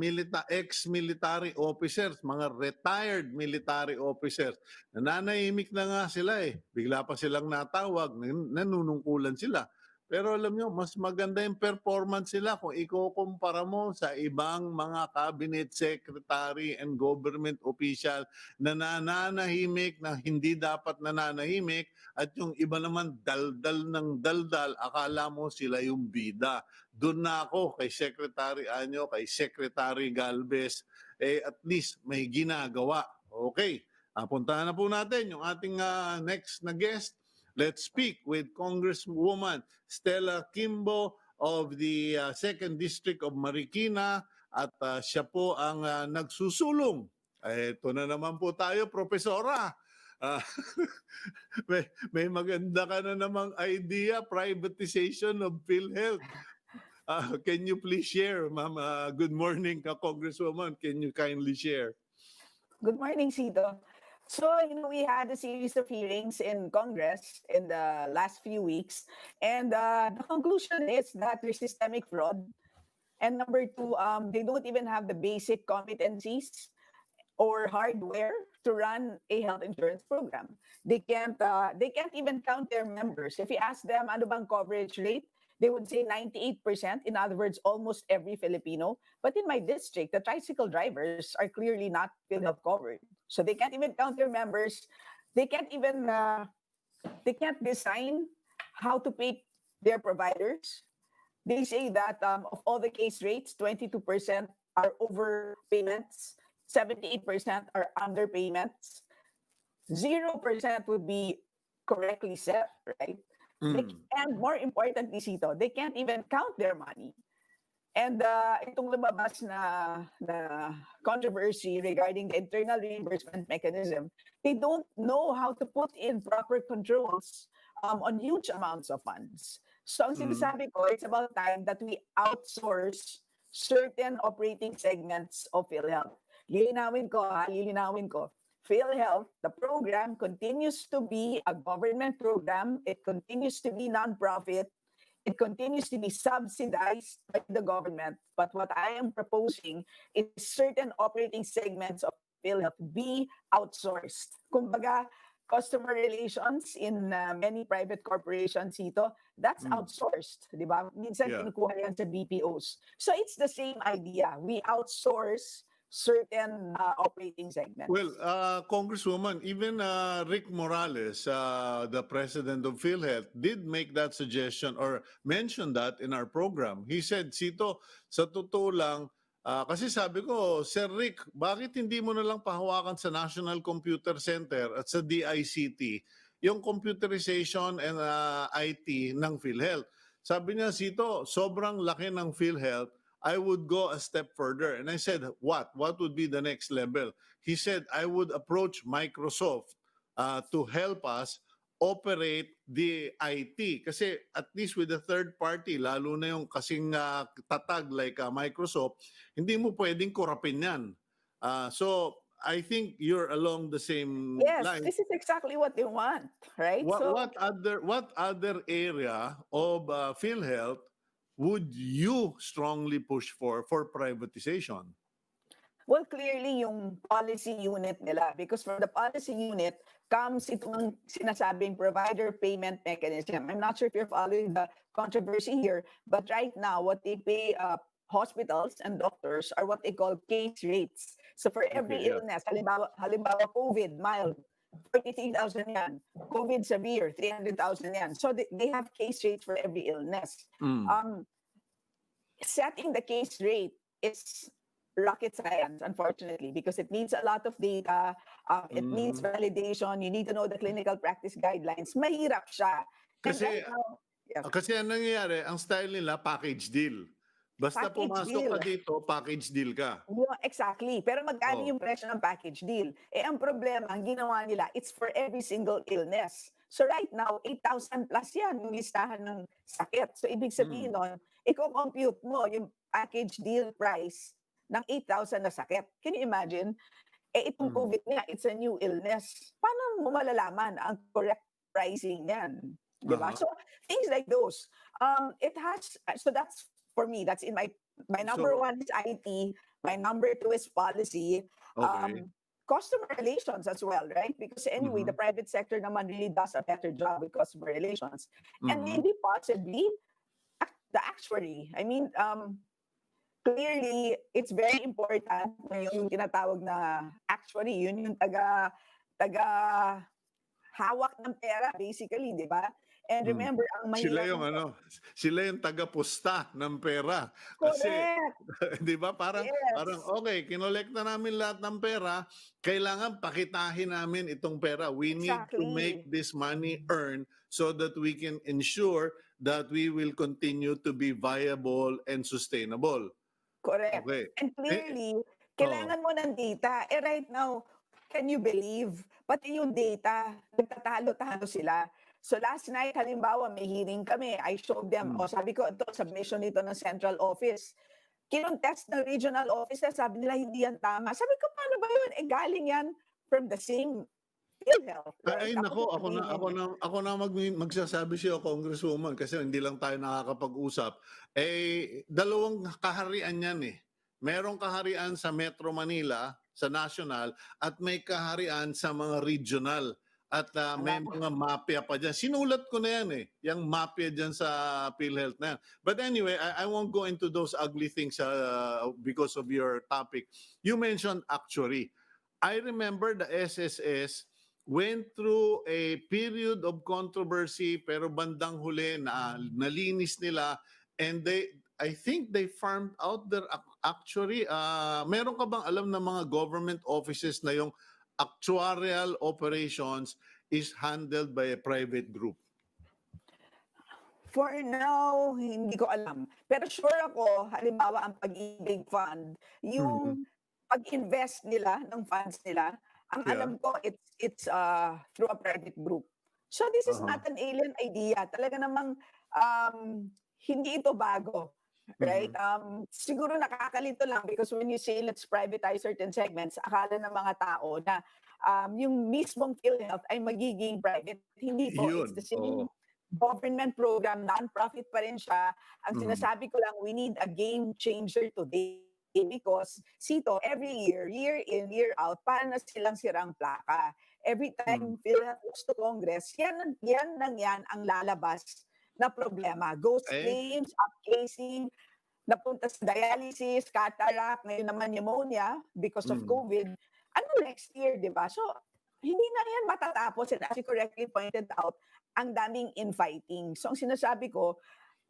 ex-military officers, mga retired military officers. Nananahimik na nga sila Bigla pa silang natawag, nanunungkulan sila. Pero alam nyo, mas maganda yung performance sila kung ikukumpara mo sa ibang mga cabinet secretary and government official na nananahimik na hindi dapat nananahimik at yung iba naman daldal ng daldal, akala mo sila yung bida. Doon na ako kay Secretary Anyo, kay Secretary Galvez, at least may ginagawa. Okay, puntahan na po natin yung ating next na guest. Let's speak with Congresswoman Stella Quimbo of the 2nd District of Marikina at siya po ang nagsusulong. Ito na naman po tayo, Profesora. May maganda ka na namang idea, privatization of PhilHealth. Can you please share, ma'am? Good morning, Congresswoman. Can you kindly share? Good morning, Cito. So, we had a series of hearings in Congress in the last few weeks, and the conclusion is that there's systemic fraud. And number 2, they don't even have the basic competencies or hardware to run a health insurance program. They can't even count their members. If you ask them, ano bang coverage rate? They would say 98%, in other words, almost every Filipino. But in my district, the tricycle drivers are clearly not PhilHealth covered. So they can't even count their members. They can't even, they can't design how to pay their providers. They say that of all the case rates, 22% are overpayments, 78% are underpayments, 0% would be correctly set, right? And more importantly, Cito, they can't even count their money. And itong lumabas na controversy regarding the internal reimbursement mechanism, they don't know how to put in proper controls on huge amounts of funds. So ang sinasabi ko, it's about time that we outsource certain operating segments of PhilHealth. Lilinawin ko. PhilHealth, the program continues to be a government program. It continues to be nonprofit. it continues to be subsidized by the government. But what I am proposing is certain operating segments of PhilHealth be outsourced. Kumbaga, customer relations in many private corporations, that's outsourced, di ba? Minsan Yeah. kinukuha yan sa BPOs. So it's the same idea. We outsource certain operating segments. Well, Congresswoman, even Rick Morales, the president of PhilHealth, did make that suggestion or mention that in our program. He said, Cito, sa totoo lang, kasi sabi ko, Sir Rick, bakit hindi mo na lang pahawakan sa National Computer Center at sa DICT yung computerization and IT ng PhilHealth? Sabi niya, Cito, sobrang laki ng PhilHealth, I would go a step further. And I said, what? What would be the next level? He said, I would approach Microsoft to help us operate the IT. Kasi at least with the third party, lalo na yung kasing tatag like Microsoft, hindi mo pwedeng kurapin yan. So I think you're along the same Yes, line. this is exactly what they want, right? What other area of PhilHealth would you strongly push for privatization? Well, clearly yung policy unit nila, because from the policy unit comes itong sinasabing provider payment mechanism. I'm not sure if you're following the controversy here, but right now what they pay hospitals and doctors are what they call case rates. So for every illness, halimbawa COVID, mild, 43,000 yan. COVID severe, 300,000 yan. So they have case rates for every illness. Setting the case rate is rocket science, unfortunately, because it needs a lot of data, it needs validation, you need to know the clinical practice guidelines. Mahirap siya. Kasi, right now, kasi ang nangyayari, ang style nila, package deal. Basta Package pumasok deal. ka dito, package deal ka. Yeah, exactly. Pero magkano Oh. yung presyo ng package deal? Ang problema, ang ginawa nila, it's for every single illness. So right now, 8,000 plus yan yung listahan ng sakit. So ibig sabihin nun, i-compute mo yung package deal price ng 8,000 na sakit. Can you imagine? Itong COVID nga, it's a new illness. Paano mo malalaman ang correct pricing yan? Diba? So things like those. So that's, for me, that's in my number one is IT, my number two is policy, customer relations as well, right? Because anyway, the private sector naman really does a better job with customer relations. And maybe possibly the actuary. I mean, clearly, it's very important na yung tinatawag na actuary, yun yung taga hawak ng pera, basically, di ba? And remember, ang mahirap... Sila yung taga-pusta ng pera. Correct. Kasi, di ba, parang okay, kinolekta namin lahat ng pera, kailangan pakitahin namin itong pera. We need to make this money earn so that we can ensure that we will continue to be viable and sustainable. Correct. Okay. And clearly, kailangan mo ng data. Right now, can you believe? Pati yung data, nagtatalo-talo sila. So last night, halimbawa, may hearing kami. I showed them, sabi ko, ito, submission nito ng central office. Kinuntest ng regional office, sabi nila, hindi yan tama. Sabi ko, paano ba yun? Galing yan from the same PhilHealth. Right? Ay, nako, ako na magsasabi siya, Congresswoman, kasi hindi lang tayo nakakapag-usap. Dalawang kaharian yan eh. Merong kaharian sa Metro Manila, sa national, at may kaharian sa mga regional. At may mga mafia pa dyan. Sinulat ko na yan eh. Yung mafia dyan sa PhilHealth na yan. But anyway, I won't go into those ugly things because of your topic. You mentioned actuary. I remember the SSS went through a period of controversy pero bandang huli na nalinis nila and I think they farmed out their actuary. Meron ka bang alam na mga government offices na yung actuarial operations is handled by a private group? For now, hindi ko alam. Pero sure ako, halimbawa ang Pag-ibig Fund, yung pag-invest nila ng funds nila, ang alam ko, it's through a private group. So this is not an alien idea. Talaga namang hindi ito bago. Right? Siguro nakakalito lang because when you say let's privatize certain segments, akala ng mga tao na yung mismong PhilHealth ay magiging private. Hindi po. It's the same government program, non-profit pa rin siya. Ang sinasabi ko lang, we need a game changer today because Cito, every year, year in, year out, para na silang sirang plaka. Every time PhilHealth goes to Congress, yan ang lalabas na problema. Ghost claims, upcasing, napunta sa dialysis, cataract, ngayon naman pneumonia because of COVID. Ano next year, di ba? So, hindi na yan matatapos. And as you correctly pointed out, ang daming infighting. So, ang sinasabi ko,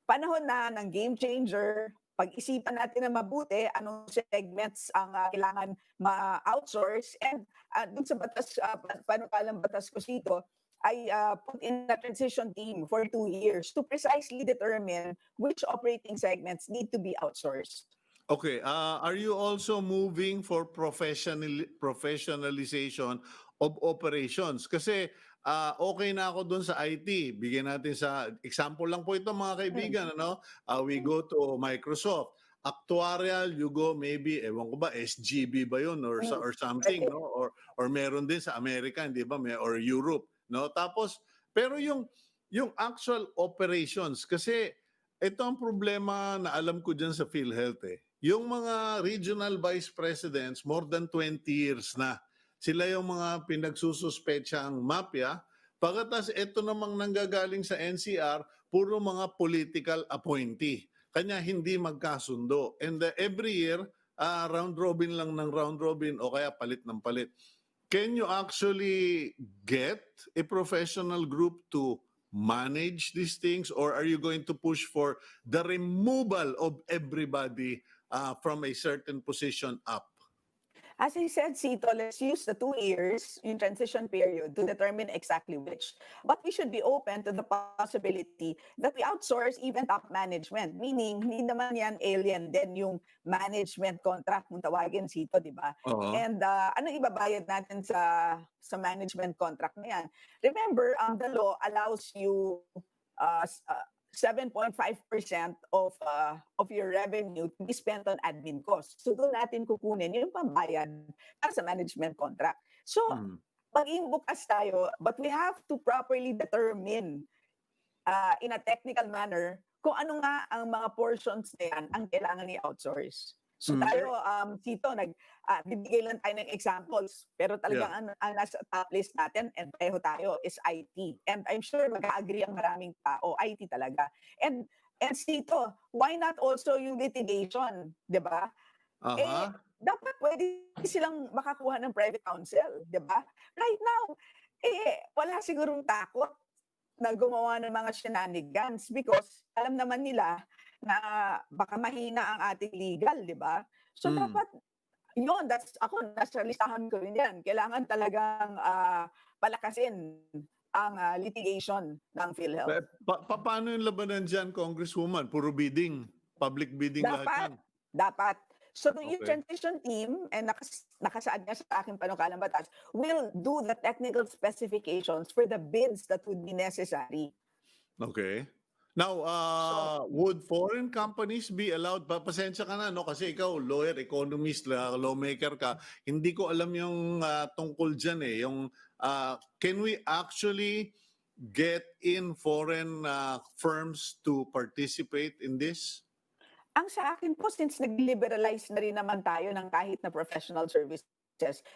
panahon na ng game changer, pag-isipan natin na mabuti anong segments ang kailangan ma-outsource. And dun sa batas, panukalang batas ko dito, I put in a transition team for 2 years to precisely determine which operating segments need to be outsourced. Okay, are you also moving for professionalization of operations? Kasi okay na ako dun sa IT. Bigyan natin sa example lang po ito mga kaibigan. Ano? We go to Microsoft. Actuarial, you go maybe, ewan ko ba, SGB ba yun or something, no? Or meron din sa America, hindi ba? Or Europe, no? Tapos, pero yung actual operations, kasi ito ang problema na alam ko dyan sa PhilHealth eh. Yung mga regional vice presidents, more than 20 years na, sila yung mga pinagsususpetsang mafia. Pagkatas ito namang nanggagaling sa NCR, puro mga political appointee. Kanya hindi magkasundo. And every year, round robin lang ng round robin o kaya palit ng palit. Can you actually get a professional group to manage these things, or are you going to push for the removal of everybody from a certain position up? As I said, Cito, let's use the 2 years in transition period to determine exactly which. But we should be open to the possibility that we outsource even top management. Meaning, hindi naman yan alien din yung management contract kung tawagin, Cito, di ba? And anong ibabayad natin sa management contract na yan? Remember, the law allows you 7.5% of your revenue to be spent on admin costs. So doon natin kukunin yung pambayad para sa management contract. So maging bukas tayo, but we have to properly determine in a technical manner kung ano nga ang mga portions na yan ang kailangan i-outsource. So tayo, Cito, bibigay lang tayo ng examples. Pero talagang ang nasa top list natin, and pareho tayo, is IT. And I'm sure mag-agree ang maraming tao, IT talaga. And Cito, why not also yung litigation, di ba? Eh, dapat pwede silang makakuha ng private counsel, di ba? Right now, wala sigurong takot na gumawa ng mga shenanigans because alam naman nila na baka mahina ang ating legal, di ba? So dapat, yun, nasa listahan ko rin yan. Kailangan talagang palakasin ang litigation ng PhilHealth. Paano yung labanan dyan, Congresswoman? Puro bidding, public bidding lahat yan? Dapat. So yung transition team, and nakasaad nga sa aking panukalang batas, will do the technical specifications for the bids that would be necessary. Okay. Now, would foreign companies be allowed? Pasensya ka na, no? Kasi ikaw, lawyer, economist, lawmaker ka. Hindi ko alam yung tungkol dyan eh. Can we actually get in foreign firms to participate in this? Ang sa akin po, since nag-liberalize na rin naman tayo ng kahit na professional services,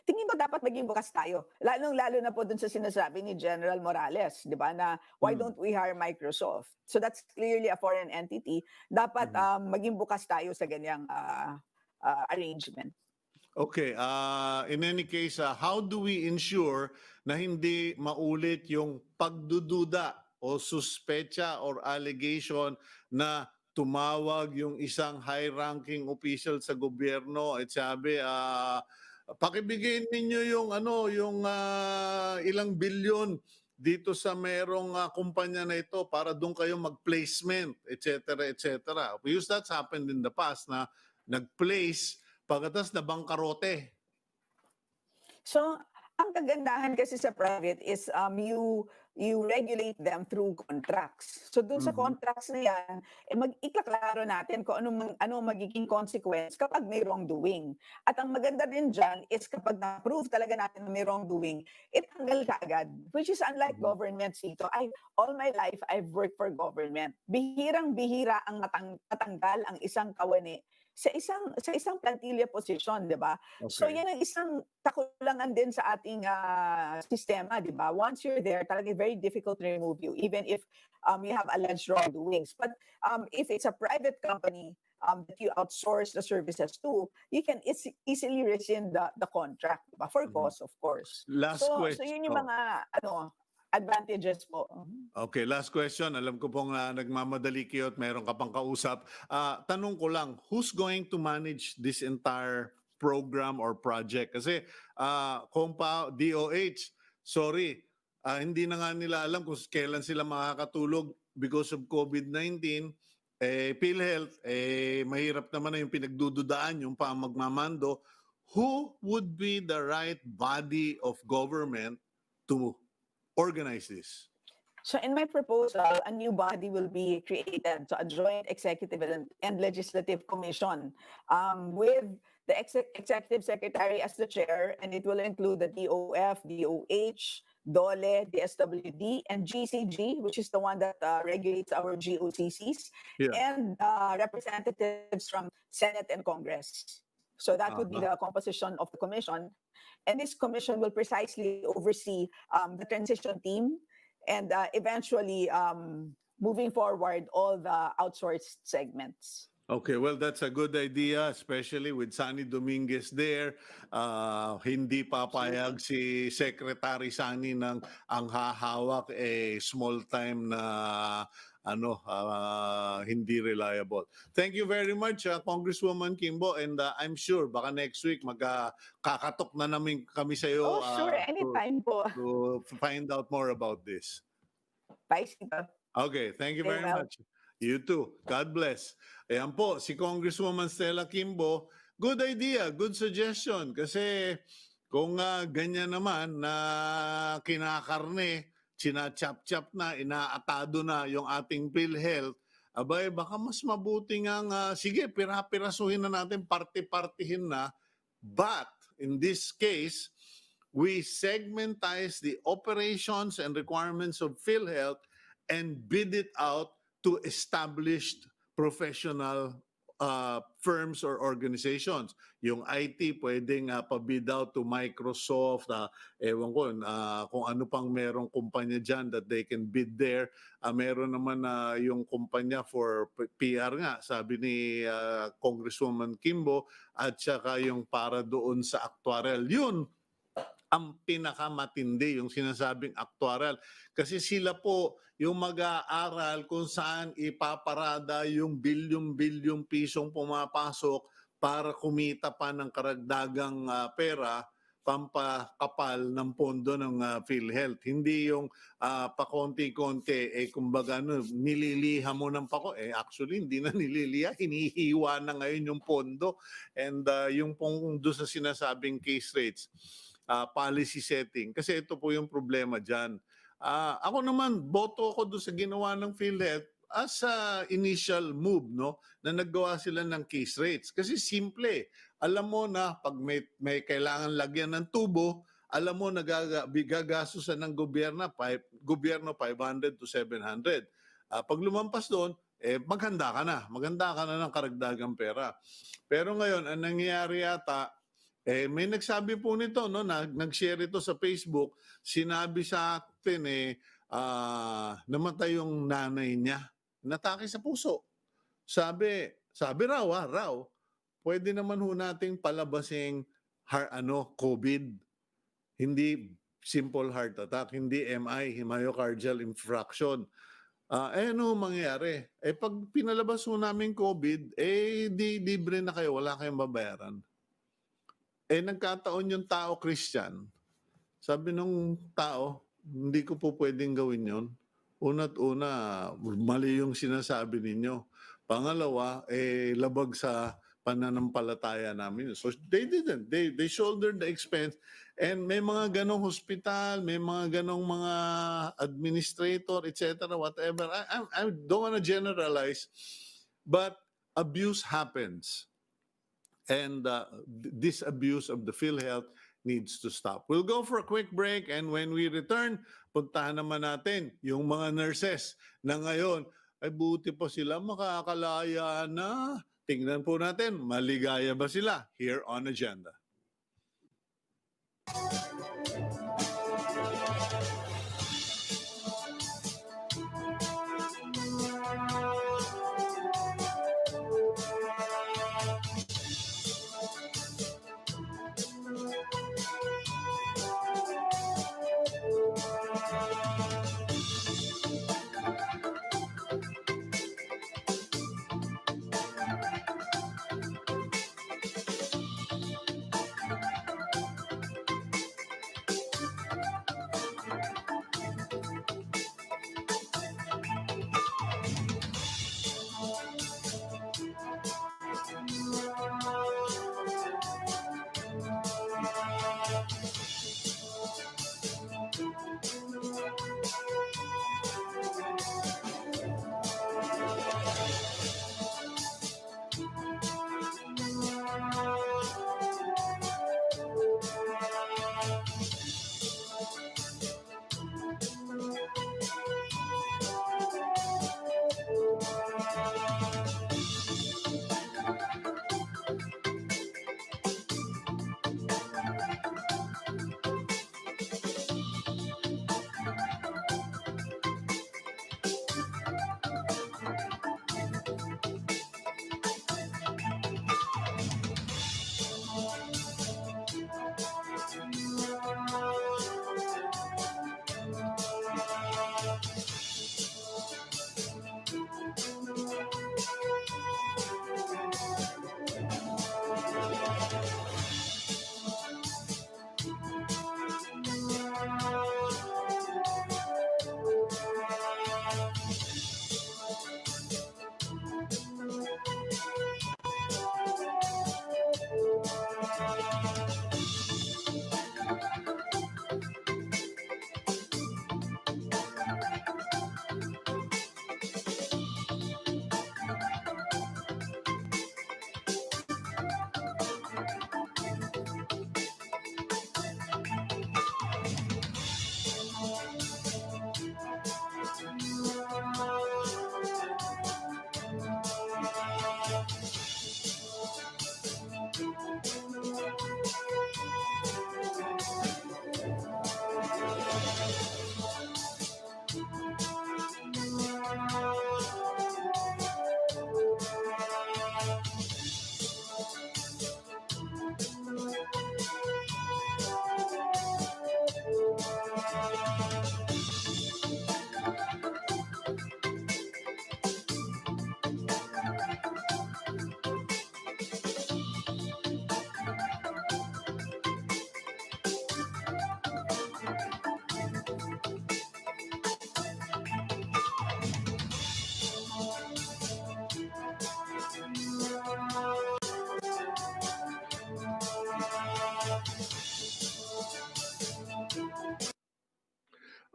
tingin ko dapat maging bukas tayo. Lalong-lalo na po dun sa sinasabi ni General Morales, di ba, na why don't we hire Microsoft? So that's clearly a foreign entity. Dapat maging bukas tayo sa ganyang arrangement. Okay. In any case, how do we ensure na hindi maulit yung pagdududa o suspecha or allegation na tumawag yung isang high-ranking official sa gobyerno at sabi, pakibigay ninyo yung ilang bilyon dito sa merong kumpanya na ito para doon kayo mag-placement, etc., etc. Because that's happened in the past na nag-place pagkatas na bangkarote. So, Ang kagandahan kasi sa private is you regulate them through contracts. So dun sa Mhm. contracts na yan, ikaklaro natin kung ano magiging consequence kapag may wrongdoing. At ang maganda din dyan is kapag na-prove talaga natin na may wrongdoing, itanggal ka agad. Which is unlike Mhm. government, Sito. All my life, I've worked for government. Bihirang-bihira ang matanggal ang isang kawani sa isang plantilla position, 'di ba? So Okay. yan ang isang kakulangan din sa ating sistema, 'di ba? Once you're there, talagang very difficult to remove you even if you have alleged wrongdoings. But if it's a private company that you outsource the services to, you can easily rescind the contract, 'di ba? For Mhm. cause, of course. Last So question. yun yung mga advantages po. Okay, last question. Alam ko pong nagmamadali kayo at meron ka pang kausap. Tanong ko lang, who's going to manage this entire program or project? Kasi kung pa DOH, sorry, hindi na nga nila alam kung kailan sila makakatulog because of COVID-19. PhilHealth, mahirap naman na yung pinagdududaan, yung pa magmamando. Who would be the right body of government to organize this? So in my proposal, a new body will be created, so a joint executive and legislative commission with the executive secretary as the chair, and it will include the DOF, DOH, DOLE, DSWD, and GCG, which is the one that regulates our GOCCs, Yeah. and representatives from Senate and Congress. So that would be the composition of the commission. And this commission will precisely oversee the transition team and eventually moving forward all the outsourced segments. Okay, well, that's a good idea, especially with Sunny Dominguez there. Hindi papayag si Secretary Sunny ng ang hahawak small time na hindi reliable. Thank you very much, Congresswoman Quimbo, and I'm sure baka next week magkakatok na namin kami sa iyo Oh, sure, anytime po. to find out more about this. Bye, Sito. Okay, thank you Stay very well. much. You too. God bless. Ayan po, si Congresswoman Stella Quimbo. Good idea, good suggestion. Kasi kung ganyan naman na kinakarne, sinachap-chap na, inaatado na yung ating PhilHealth, abay, baka mas mabuti nga, sige, pira-pirasuhin na natin, party-partihin na. But in this case, we segmentize the operations and requirements of PhilHealth and bid it out to established professional firms or organizations. Yung IT pwedeng pa-bid out to Microsoft, ewan ko kung ano pang merong kumpanya dyan that they can bid there. Meron naman yung kumpanya for PR nga, sabi ni Congresswoman Quimbo, at saka yung para doon sa actuarial. Yun ang pinakamatindi, yung sinasabing actuarial. Kasi sila po yung mag-aaral kung saan ipaparada yung bilyong-bilyong pisong pumapasok para kumita pa ng karagdagang pera pampakapal ng pondo ng PhilHealth. Hindi yung pakonti-konti, kumbaga nililiha mo ng pako. Actually, hindi na nililiha, hinihiwa na ngayon yung pondo. And yung pong doon sa sinasabing case rates, policy setting. Kasi ito po yung problema dyan. Ako naman, boto ko doon sa ginawa ng PhilHealth as a initial move, no? Na naggawa sila ng case rates. Kasi simple. Alam mo na pag may kailangan lagyan ng tubo, alam mo gagastusan ng gobyerno 500 to 700. Pag lumampas doon, maghanda ka na. Maghanda ka na ng karagdagang pera. Pero ngayon, ang nangyayari yata, may nagsabi po nito, no, nag-share ito sa Facebook, sinabi sa atin namatay yung nanay niya, natake sa puso. Sabi raw, pwede naman ho nating palabasing COVID, hindi simple heart attack, hindi MI, myocardial infarction. Ano mangyayari? Pag pinalabas ho namin COVID, di libre na kayo, wala kayong babayaran. Nagkataon yung tao Christian. Sabi nung tao, hindi ko po pwedeng gawin yon. Una't una, mali yung sinasabi ninyo. Pangalawa, labag sa pananampalataya namin. So they didn't. They shouldered the expense. And may mga ganong hospital, may mga ganong mga administrator, etc., whatever. I don't want to generalize, but abuse happens. And this abuse of the PhilHealth needs to stop. We'll go for a quick break, and when we return, puntahan naman natin yung mga nurses na ngayon, ay buti pa sila makakalaya na. Tingnan po natin, maligaya ba sila here on Agenda.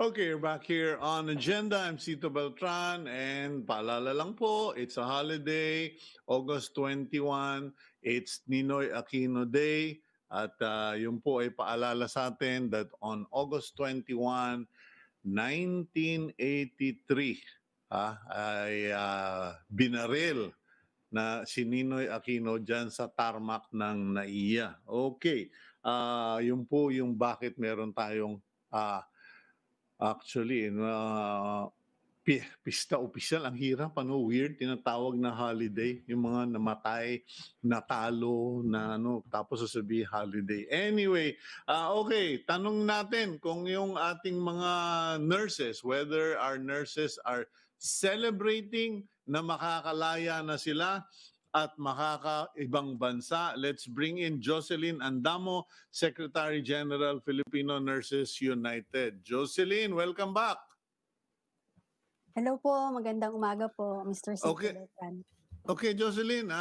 Okay, we're back here on Agenda. I'm Cito Beltran, and paalala lang po, it's a holiday, August 21, it's Ninoy Aquino Day, at yun po ay paalala sa atin that on August 21, 1983, ay binaril na si Ninoy Aquino dyan sa tarmac ng NAIA. Okay, yun po yung bakit meron tayong actually, pista opisyal, ang hirap, weird, tinatawag na holiday, yung mga namatay, natalo, na tapos sasabihin holiday. Anyway, okay, tanong natin kung yung ating mga nurses, whether our nurses are celebrating na makakalaya na sila at makakaibang bansa. Let's bring in Jocelyn Andamo, Secretary General, Filipino Nurses United. Jocelyn, welcome back. Hello po, magandang umaga po, Mr. Cito Okay. Beltran. Okay, Jocelyn,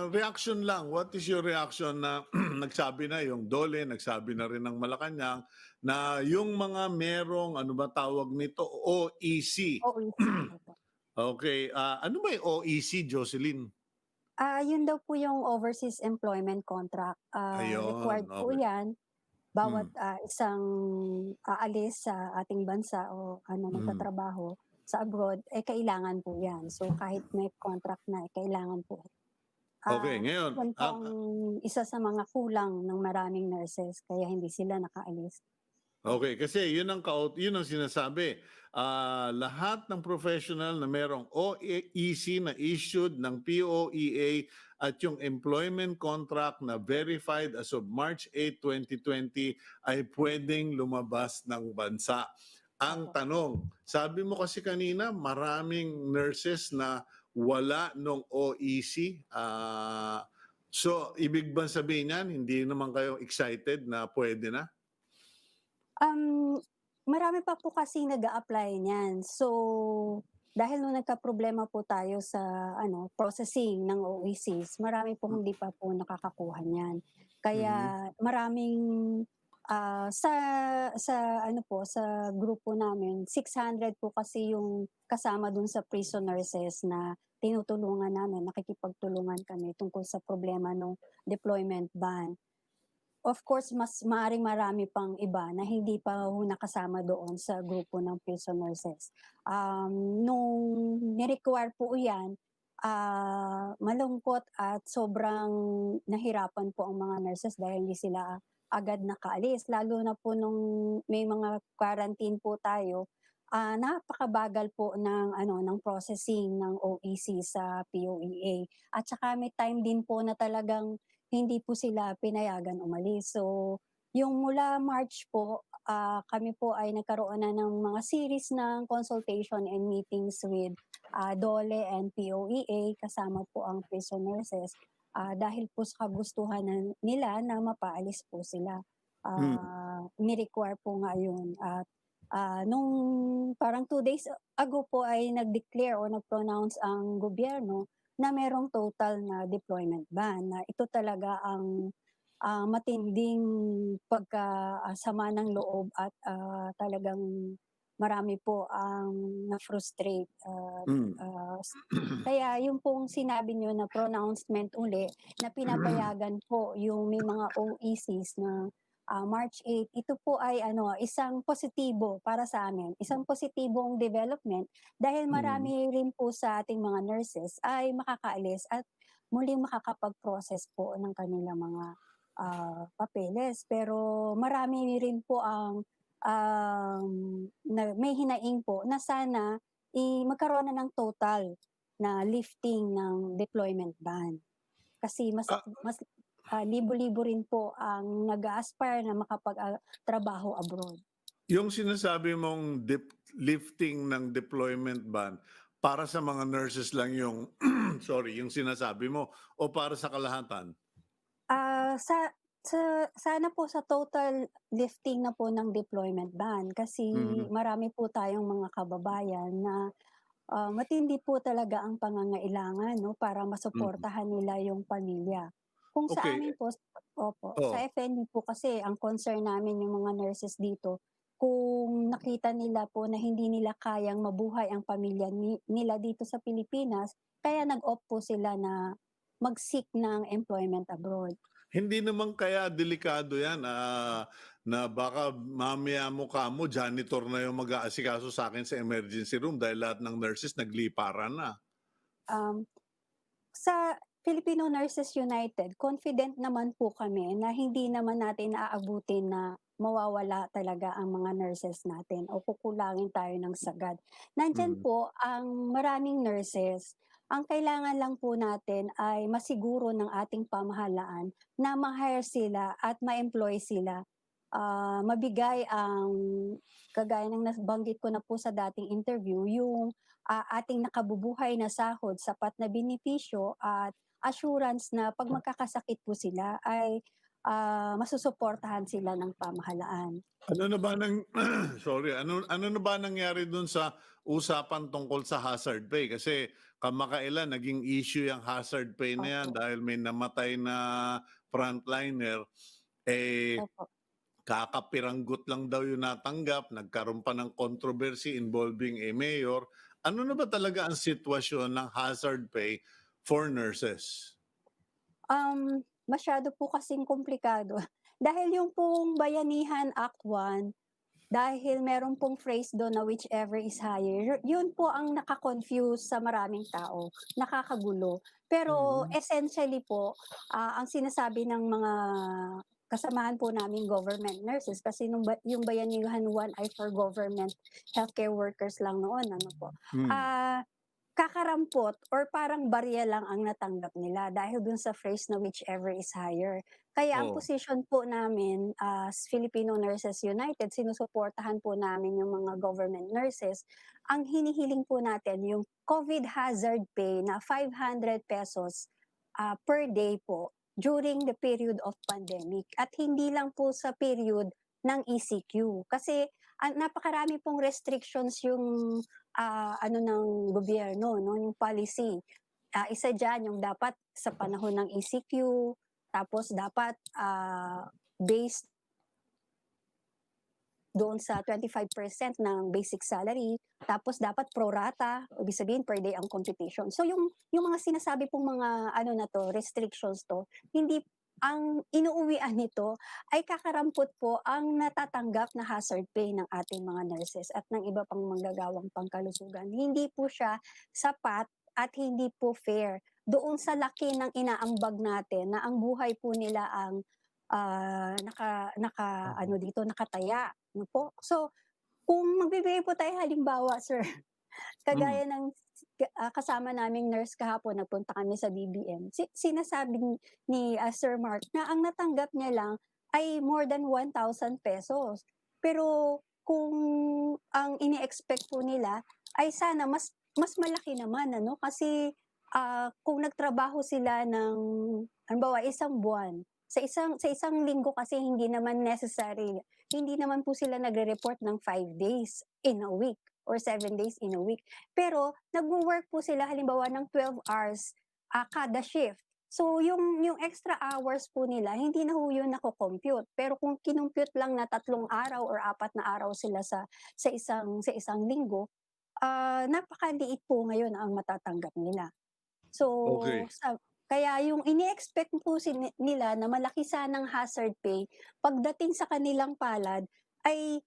reaction lang. What is your reaction na nagsabi na yung Dole, nagsabi na rin ng Malacanang na yung mga merong, ano ba tawag nito, OEC. Oo, opo. Okay, ano ba yung OEC, Jocelyn? Yun daw po yung overseas employment contract. Required Ayun, po okay. yan bawat Mm. isang aalis sa ating bansa o nagtatrabaho sa abroad, kailangan po yan. So kahit may contract na, kailangan po. Okay, ngayon, Yan po ang isa sa mga kulang ng maraming nurses, kaya hindi sila nakaalis. okay, kasi yun ang sinasabi. Lahat ng professional na merong OEC na issued ng POEA at yung employment contract na verified as of March 8, 2020 ay pwedeng lumabas ng bansa. Ang tanong, sabi mo kasi kanina, maraming nurses na wala nung OEC. So, ibig ba sabihin yan, hindi naman kayo excited na pwede na? Marami pa po kasi nag-a-apply niyan. So, dahil nung nagka-problema po tayo sa processing ng OECs, marami po hindi pa po nakakakuha niyan. Kaya maraming sa grupo namin, 600 po kasi yung kasama dun sa prison nurses na tinutulungan namin, nakikipagtulungan kami tungkol sa problema ng deployment ban. Of course, mas maaring marami pang iba na hindi pa ho nakasama doon sa grupo ng prison nurses. Nung ni-require po yan, malungkot at sobrang nahirapan po ang mga nurses dahil hindi sila agad nakaalis. Lalo na po nung may mga quarantine po tayo, napakabagal po ng processing ng OEC sa POEA. At saka may time din po na talagang hindi po sila pinayagan umalis. So, yung mula March po, kami po ay nagkaroon na ng mga series ng consultation and meetings with DOLE and POEA, kasama po ang prison nurses, dahil po sa kagustuhan nila na mapaalis po sila. Ni-require po nga yun. At nung parang 2 days ago po ay nag-declare o nag-pronounce ang gobyerno na merong total na deployment ban, na ito talaga ang matinding pagkasama ng loob at talagang marami po ang na-frustrate. Kaya yung pong sinabi nyo na pronouncement uli, na pinapayagan po yung may mga OECs na March 8, ito po ay isang positibo para sa amin, isang positibong development dahil marami rin po sa ating mga nurses ay makakaalis at muling makakapag-process po ng kanilang mga papeles. Pero marami rin po ang may hinaing po na sana magkaroon na ng total na lifting ng deployment ban. Kasi mas libo-libo rin po ang nag-aspire na makapag-trabaho abroad. Yung sinasabi mong lifting ng deployment ban, para sa mga nurses lang yung, yung sinasabi mo, o para sa kalahatan? Sana po sa total lifting na po ng deployment ban kasi marami po tayong mga kababayan na matindi po talaga ang pangangailangan para masuportahan nila yung pamilya. Kung sa Okay. amin po, sa Oh. FNB po kasi ang concern namin yung mga nurses dito, kung nakita nila po na hindi nila kayang mabuhay ang pamilya nila dito sa Pilipinas, kaya nag-opt po sila na mag-seek ng employment abroad. Hindi naman kaya delikado yan na baka mamaya mo janitor na yung mag-aasikaso sa akin sa emergency room dahil lahat ng nurses nagliparan na. Sa Filipino Nurses United, confident naman po kami na hindi naman natin aabutin na mawawala talaga ang mga nurses natin o kukulangin tayo ng sagad. Nandyan po ang maraming nurses. Ang kailangan lang po natin ay masiguro ng ating pamahalaan na ma-hire sila at ma-employ sila. Mabigay ang, kagaya ng nabanggit ko na po sa dating interview, yung ating nakabubuhay na sahod, sapat na benepisyo at assurance na pag magkakasakit po sila ay masusuportahan sila ng pamahalaan. Ano na ba nang sorry, ano na ba nangyari dun sa usapan tungkol sa hazard pay? Kasi kamakailan naging issue yung hazard pay na yan Opo, dahil may namatay na frontliner, eh opo. kakapiranggot lang daw yung natanggap, nagkaroon pa ng controversy involving a mayor. Ano na ba talaga ang sitwasyon ng hazard pay for nurses? Masyado po kasing komplikado. Dahil yung pong Bayanihan Act 1, dahil meron pong phrase doon na whichever is higher, yun po ang naka-confuse sa maraming tao, nakakagulo. Pero Mhm. essentially po, ang sinasabi ng mga kasamahan po namin government nurses, kasi yung Bayanihan 1 ay for government healthcare workers lang noon, ano po. Hmm. Kakarampot or parang barya lang ang natanggap nila dahil dun sa phrase na whichever is higher. Kaya ang Oh, position po namin as Filipino Nurses United, sinusuportahan po namin yung mga government nurses. Ang hinihiling po natin yung COVID hazard pay na 500 pesos per day po during the period of pandemic. At hindi lang po sa period ng ECQ. Kasi napakarami pong restrictions yung ano ng gobyerno 'no, yung policy. Isa diyan yung dapat sa panahon ng ECQ, tapos dapat, based doon sa 25% ng basic salary, tapos dapat pro rata, ibig sabihin per day ang computation. So yung mga sinasabi pong mga ano na 'to, restrictions 'to, hindi ang inuuwian nito ay kakarampot po ang natatanggap na hazard pay ng ating mga nurses at ng iba pang manggagawang pangkalusugan. Hindi po siya sapat at hindi po fair doon sa laki ng inaambag natin na ang buhay po nila ang, naka-ano dito, nakataya, ano po. So, kung magbibigay po tayo halimbawa, sir, hmm. kagaya ng kasama naming nurse kahapon, nagpunta kami sa BBM, sinasabi ni Sir Mark na ang natanggap niya lang ay more than 1,000 pesos. Pero kung ang ini-expect po nila ay sana mas mas malaki naman ano, kasi, kung nagtrabaho sila ng halimbawa isang buwan, sa isang linggo kasi hindi naman po sila nagre-report ng 5 days in a week or 7 days in a week. Pero nagwo-work po sila halimbawa ng 12 hours, kada shift. So yung extra hours po nila hindi na ho yun nako-compute. Pero kung kinompute lang na 3 araw or 4 na araw sila sa isang linggo, napakaliit po ngayon ang matatanggap nila. So, Okay. kaya yung ini-expect po nila na malaki sanang hazard pay, pagdating sa kanilang palad ay,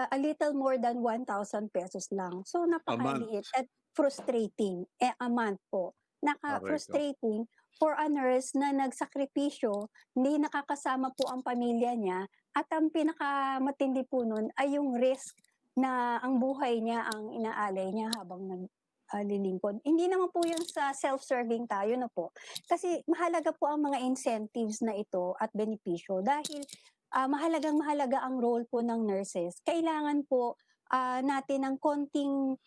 a little more than 1,000 pesos lang. So, A month. napakaliit at frustrating, a month po. Correct. Frustrating for a nurse na nagsakripisyo, hindi nakakasama po ang pamilya niya, at ang pinakamatindi po nun ay yung risk na ang buhay niya ang inaalay niya habang lilingkod. Hindi naman po yun sa self-serving tayo na po. Kasi mahalaga po ang mga incentives na ito at benepisyo dahil mahalagang-mahalaga ang role po ng nurses. Kailangan po natin ng konting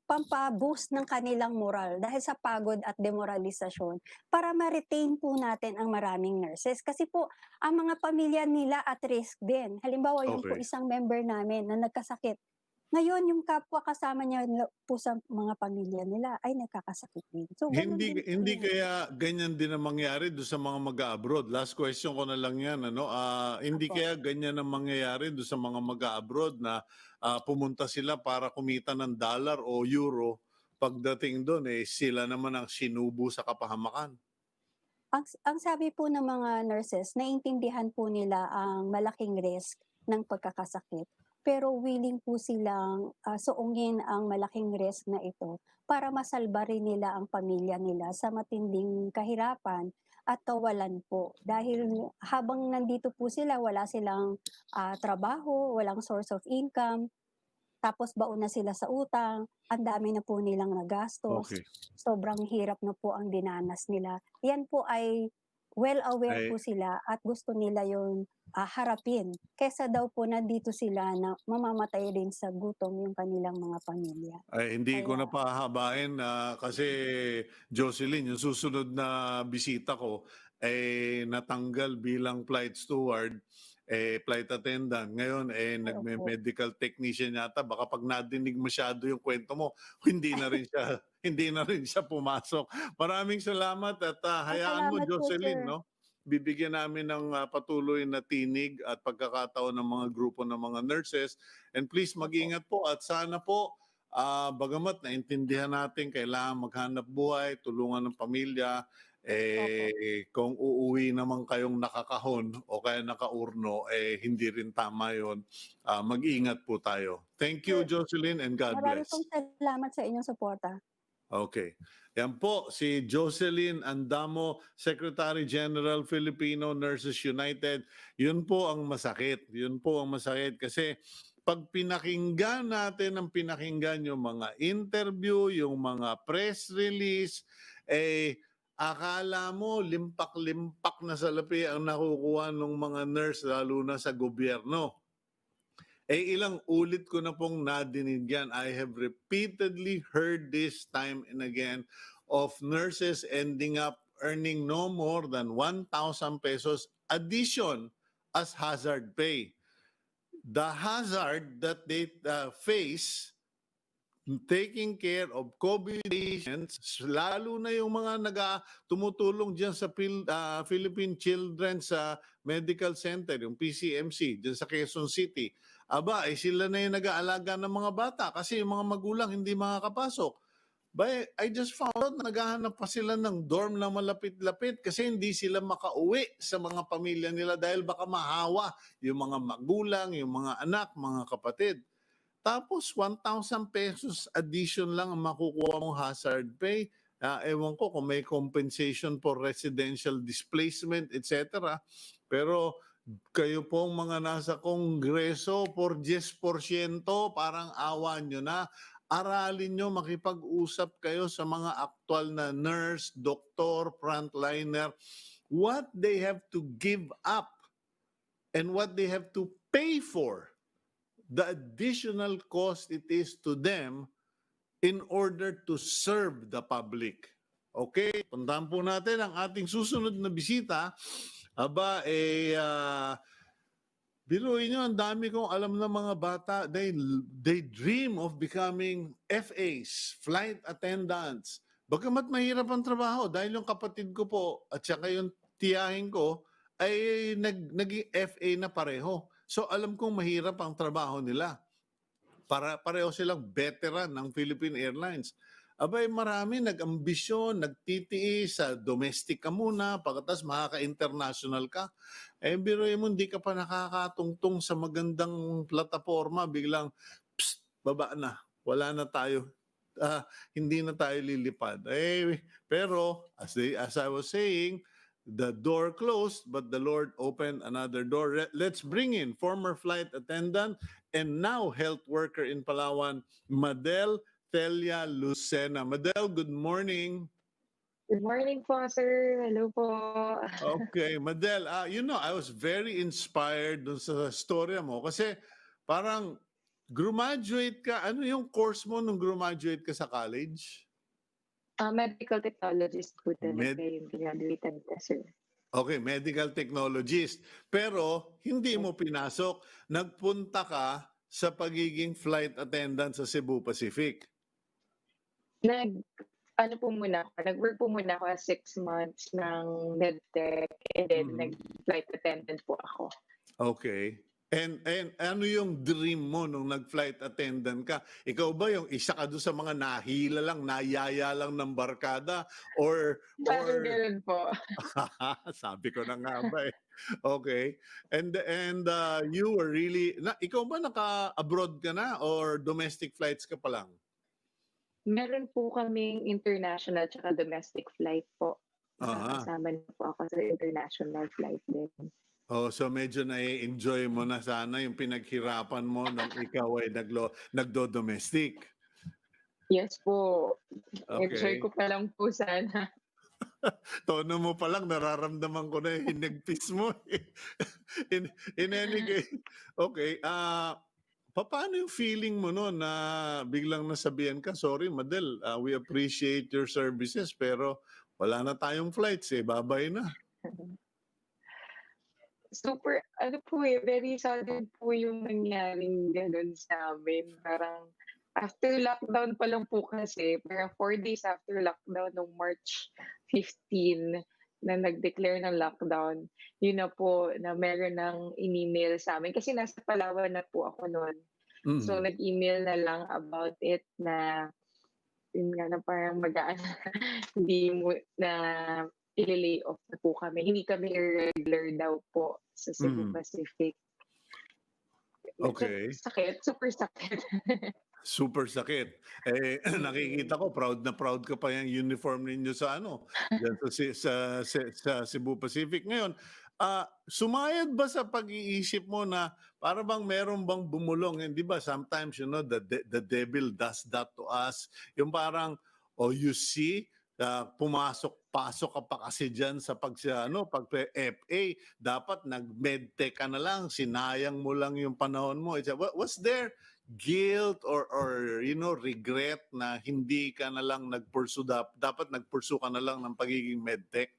pampa-boost ng kanilang moral dahil sa pagod at demoralisasyon para ma-retain po natin ang maraming nurses. Kasi po, ang mga pamilya nila at risk din. Halimbawa, yung po Okay. isang member namin na nagkasakit, ngayon yung kapwa kasama niya po sa mga pamilya nila ay nagkakasakit din. So gano'n Hindi din po hindi yan. kaya ganyan din ang mangyayari do sa mga mag-a-abroad? Last question ko na lang 'yan ano, hindi Opo. kaya ganyan ang mangyayari do sa mga mag-a-abroad na, pumunta sila para kumita ng dollar o euro, pagdating dun, eh, sila naman ang sinubo sa kapahamakan? Ang sabi po ng mga nurses, naiintindihan po nila ang malaking risk ng pagkakasakit, pero willing po silang, suungin ang malaking risk na ito para masalba rin nila ang pamilya nila sa matinding kahirapan at kawalan po. Dahil habang nandito po sila, wala silang, trabaho, walang source of income. Tapos baon na sila sa utang, ang dami na po nilang nagastos, Okay. sobrang hirap na po ang dinanas nila. Yan po ay well aware Ay po sila at gusto nila yung harapin, kaysa daw po nandito sila na mamamatay rin sa gutom yung kanilang mga pamilya. Hindi ko Kaya na pahahabain, kasi Jocelyn, yung susunod na bisita ko, natanggal bilang flight steward, flight attendant. Ngayon, nagme-medical technician yata. Baka pag nadinig masyado yung kwento mo, hindi na rin siya, hindi na rin siya pumasok. Maraming salamat at hayaan mo, Salamat po, Jocelyn, sir. no? Bibigyan namin ng patuloy na tinig at pagkakataon ng mga grupo ng mga nurses. And please mag-ingat po at sana po, bagamat naintindihan natin kailangan maghanap buhay, tulungan ng pamilya, kung uuwi naman kayong nakakahon o kaya nakaurno, hindi rin tama yun. Mag-ingat po tayo. Thank you, Jocelyn, and God Marami bless. pong salamat sa inyong suporta. Okay. Yan po, si Jocelyn Andamo, Secretary General, Filipino Nurses United. Yun po ang masakit. Yun po ang masakit kasi pag pinakinggan natin ang pinakinggan yung mga interview, yung mga press release, akala mo limpak-limpak na salapi ang nakukuha ng mga nurse lalo na sa gobyerno. Ilang ulit ko na pong nadinig yan. I have repeatedly heard this time and again of nurses ending up earning no more than 1,000 pesos addition as hazard pay. The hazard that they face taking care of COVID patients, lalo na yung mga tumutulong dyan sa Philippine Children's Medical Center, yung PCMC, dyan sa Quezon City. Sila na yung nag-aalaga ng mga bata kasi yung mga magulang hindi makakapasok. I just found out na naghahanap pa sila ng dorm na malapit-lapit kasi hindi sila makauwi sa mga pamilya nila dahil baka mahawa yung mga magulang, yung mga anak, mga kapatid. Tapos 1,000 pesos addition lang ang makukuha mong hazard pay. Ewan ko kung may compensation for residential displacement, etc. Pero kayo pong mga nasa kongreso, por 10%, parang awa nyo na. Aralin nyo, makipag-usap kayo sa mga aktual na nurse, doktor, frontliner, what they have to give up and what they have to pay for, the additional cost it is to them in order to serve the public. Okay, puntahan po natin ang ating susunod na bisita. Biruin nyo, ang dami kong alam ng mga bata, they dream of becoming FAs, flight attendants. Bagamat mahirap ang trabaho, dahil yung kapatid ko po at saka yung tiyahin ko ay naging FA na pareho. So alam kong mahirap ang trabaho nila. Pareho silang veteran ng Philippine Airlines. Marami nag-ambisyon, nagtitiis sa domestic ka muna, pagkatapos makaka-international ka. Biruin mo, hindi ka pa nakakatungtong sa magandang plataforma, biglang, baba na, wala na tayo. Hindi na tayo lilipad. Pero, as I was saying, the door closed, but the Lord opened another door. Let's bring in former flight attendant and now health worker in Palawan, Maria Thelia Lucena. Madel, good morning. Good morning po, sir. Hello po. Okay, Madel, I was very inspired dun sa storya mo kasi parang graduate ka. Ano yung course mo nung graduate ka sa college? Medical technologist po talaga yung graduated ko, sir. Okay, medical technologist. Pero hindi mo pinasok. Nagpunta ka sa pagiging flight attendant sa Cebu Pacific. Nag-work po muna ako as 6 months ng medtech and then nag-flight attendant po ako. Okay. And ano yung dream mo nung nag-flight attendant ka? Ikaw ba yung isa ka doon sa mga nahila lang, nayaya lang ng barkada? Or Ganun po. sabi ko na nga ba eh. Okay. And you were really, ikaw ba naka-abroad ka na or domestic flights ka pa lang? Meron po kaming international tsaka domestic flight po. Kasama na po ako sa international flight din. So medyo na-enjoy mo na sana yung pinaghirapan mo nung ikaw ay nagdo-domestic. Yes po. Okay. Enjoy ko pa lang po sana. Tono mo pa lang, nararamdaman ko na yung hinagpis mo. in any case, okay. Paano yung feeling mo noon na biglang nasabihan ka, sorry Madel, we appreciate your services pero wala na tayong flights bye-bye na. Super, ano po very sudden po yung nangyaring gano'n sa amin. Parang after lockdown pa lang po kasi, parang 4 days after lockdown nung March 15 na nag-declare ng lockdown, yun na po na meron ng in-email sa amin kasi nasa Palawan na po ako no'n. So nag-email na lang about it na yun nga na parang hindi mo na i-lay off na po kami. Hindi kami irregular daw po sa Cebu Pacific. Okay. Sakit, super sakit. Super sakit. Nakikita ko proud na proud ka pa yung uniform ninyo sa diyan sa Cebu Pacific ngayon. Sumayad ba sa pag-iisip mo na para bang meron bang bumulong? Hindi ba sometimes the devil does that to us. Yung parang you see pumasok-pasok ka pa kasi diyan sa pag FA, dapat nag-medtech ka na lang, sinayang mo lang yung panahon mo. Was there guilt or regret na hindi ka na lang nagpursue, dapat nagpursue ka na lang ng pagiging medtech?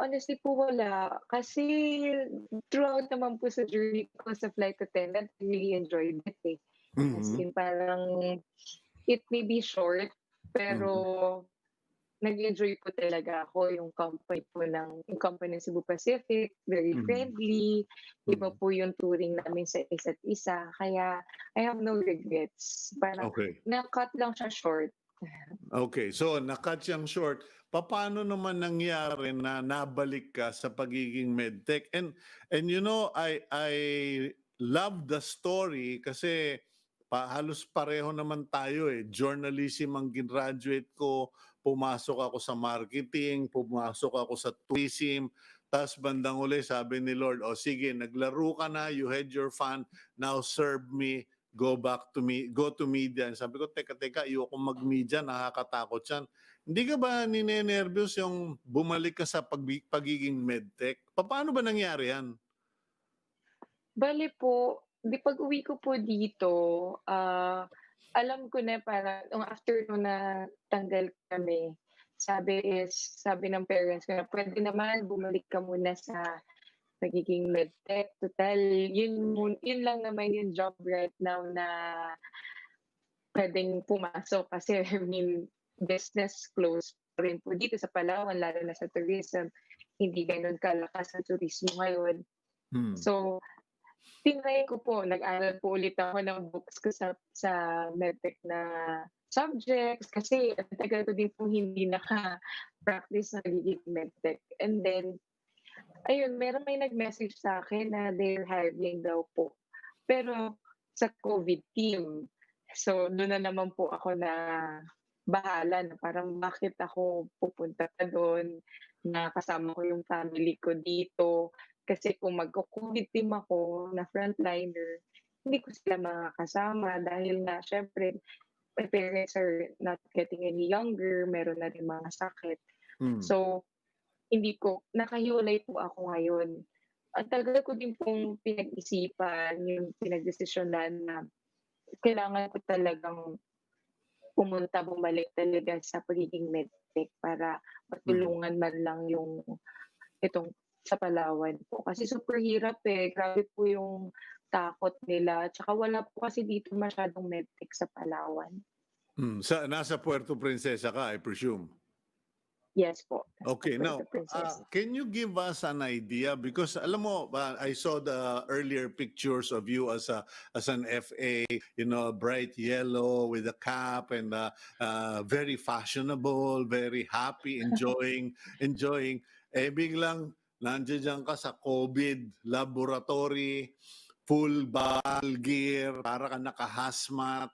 Honestly po wala. Kasi throughout naman po sa journey ko sa flight attendant, I really enjoyed it eh. As in parang it may be short, pero nag-enjoy po talaga ako yung company ng Cebu Pacific, very friendly, iba po yung touring namin sa isa't isa, kaya I have no regrets. Parang na-cut lang siya short. Okay, so na-cut siyang short. Paano naman nangyari na nabalik ka sa pagiging medtech? And I love the story kasi halos pareho naman tayo eh. Journalism ang graduate ko, pumasok ako sa marketing, pumasok ako sa tourism, tapos bandang uli sabi ni Lord, sige, naglaro ka na, you had your fun, now serve me, go to media. And sabi ko, teka, ayoko mag-media, nakakatakot yan. Hindi ka ba ninenervyos yung bumalik ka sa pagiging medtech? Paano ba nangyari yan? Bale po, pag-uwi ko po dito, alam ko na parang after no na tanggal kami, sabi ng parents ko na pwede naman bumalik ka muna sa pagiging medtech. Total, yun lang naman yung job right now na pwedeng pumasok kasi I mean, business close pa rin po dito sa Palawan, lalo na sa tourism. Hindi ganun kalakas ang turismo ngayon. So, tinry ko po, nag-aral po ulit ako ng books ko sa medtech na subjects kasi ang tagal ko din po hindi naka-practice na nagiging medtech. And then, ayun, may nag-message sa akin na they're hiring daw po. Pero sa COVID team. So, doon na naman po ako na bahala na parang bakit ako pupunta pa doon, na kasama ko yung family ko dito. Kasi kung magko-COVID team ako na frontliner, hindi ko sila makakasama dahil na syempre my parents are not getting any younger, meron na rin mga sakit. So, hindi ko, nakahiwalay po ako ngayon. Ang tagal ko din pong pinag-isipan, yung pinag-desisyonan na kailangan ko talagang bumalik talaga sa pagiging medtech para matulungan man lang yung itong sa Palawan po. Kasi super hirap eh. Grabe po yung takot nila. Tsaka wala po kasi dito masyadong medtech sa Palawan. Nasa Puerto Princesa ka, I presume? Yes po. Okay, now, can you give us an idea? Because alam mo, I saw the earlier pictures of you as an FA, bright yellow with a cap and very fashionable, very happy, enjoying. Biglang nandiyan ka sa COVID laboratory, full battle gear, para ka naka-hazmat.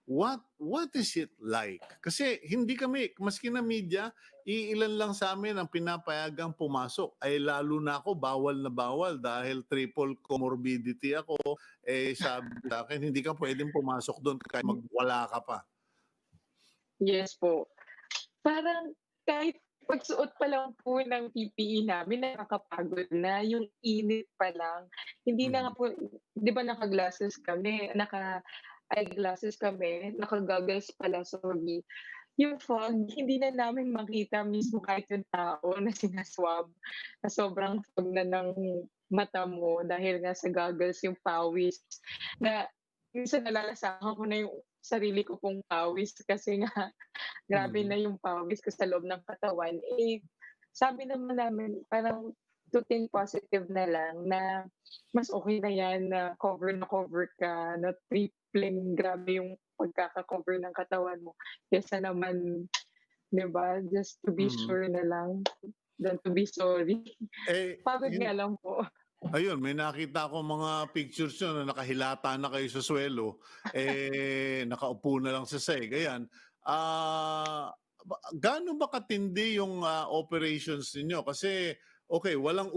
What is it like? Kasi hindi kami, maski na media, iilan lang sa amin ang pinapayagang pumasok. Ay lalo na ako, bawal na bawal dahil triple comorbidity ako. Sabi sa akin, hindi ka pwedeng pumasok doon kahit magwala ka pa. Yes po. Parang kahit pagsuot pa lang po ng PPE namin, nakakapagod na. Yung init pa lang. Hindi na nga po, di ba naka-glasses kami, naka-eyeglasses kami, naka-goggles pala, sorry. yung fog, hindi na namin makita mismo kahit yung tao na sinaswab, na sobrang fog na ng mata mo dahil nga sa goggles yung pawis, na minsan nalalasahan ko na yung sarili ko pong pawis kasi nga grabe na yung pawis ko sa loob ng katawan. Eh, sabi naman namin parang to think positive na lang na mas okay na yan na cover ka, na tripling grabe yung pagkaka-cover ng katawan mo. Kesa naman, 'di ba, just to be sure na lang than to be sorry. Eh, Pagod nga lang po. ayun, may nakita ako mga pictures nyo na nakahilata na kayo sa swelo, nakaupo na lang sa sahig. Ayan. Gaano ba katindi yung operations ninyo? Kasi, okay, walang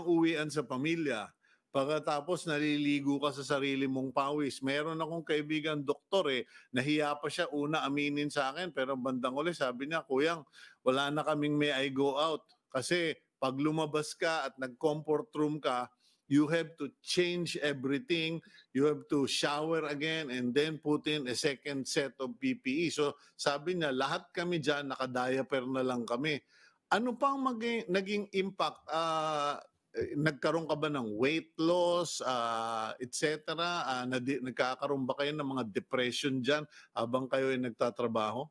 uwian sa pamilya. Pagkatapos naliligo ka sa sarili mong pawis. Meron akong kaibigan doktor nahiya pa siya una aminin sa akin pero bandang uli sabi niya, "Kuyang, wala na kaming may I go out." Kasi pag lumabas ka at nag-comfort room ka, you have to change everything. You have to shower again and then put in a second set of PPE. So sabi niya, lahat kami dyan, naka-diaper na lang kami. Ano pang naging impact? Nagkaroon ka ba ng weight loss, etc.? Nagkakaroon ba kayo ng mga depression dyan habang kayo ay nagtatrabaho?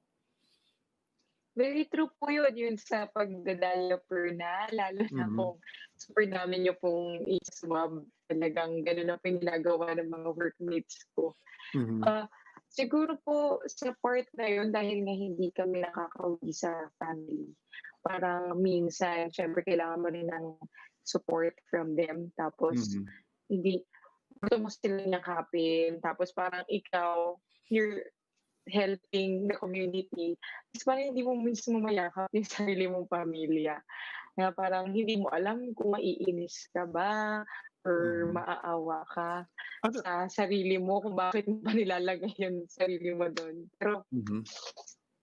Very true po yun sa pagda-diaper na, lalo na kung super namin niyo pong i-swab, talagang gano'n na po yung ginagawa ng mga workmates ko. Siguro po sa part na yun dahil nga hindi kami nakakauwi sa family, parang minsan siyempre kailangan mo rin ng support from them, tapos hindi gusto mo silang yakapin, tapos parang ikaw, you're helping the community, tapos parang hindi mo mismo mayakap yung sarili mong pamilya. Na parang hindi mo alam kung maiinis ka ba or maaawa ka Ano? sa sarili mo kung bakit mo pa nilalagay yung sarili mo doon. Pero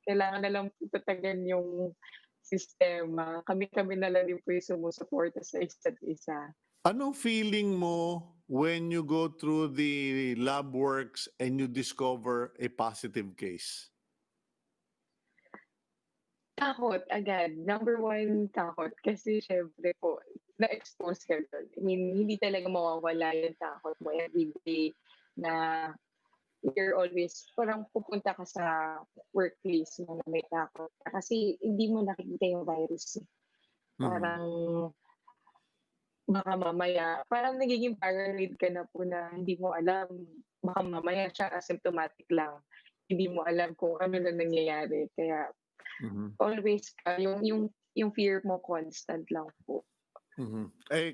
kailangan na lang tatagan yung sistema. Kami-kami na lang din po yung sumusuporta sa isa't isa. Anong feeling mo when you go through the lab works and you discover a positive case? Takot agad. Number one, takot. Kasi syempre po, na-expose ka doon. I mean, hindi talaga mawawala yung takot mo everyday na you're always, parang pupunta ka sa workplace mo na may takot. Kasi hindi mo nakikita yung virus. Parang baka mamaya, parang nagiging paranoid ka na po na hindi mo alam, baka mamaya siya asymptomatic lang. Hindi mo alam kung ano na nangyayari. Kaya always yung fear mo constant lang po.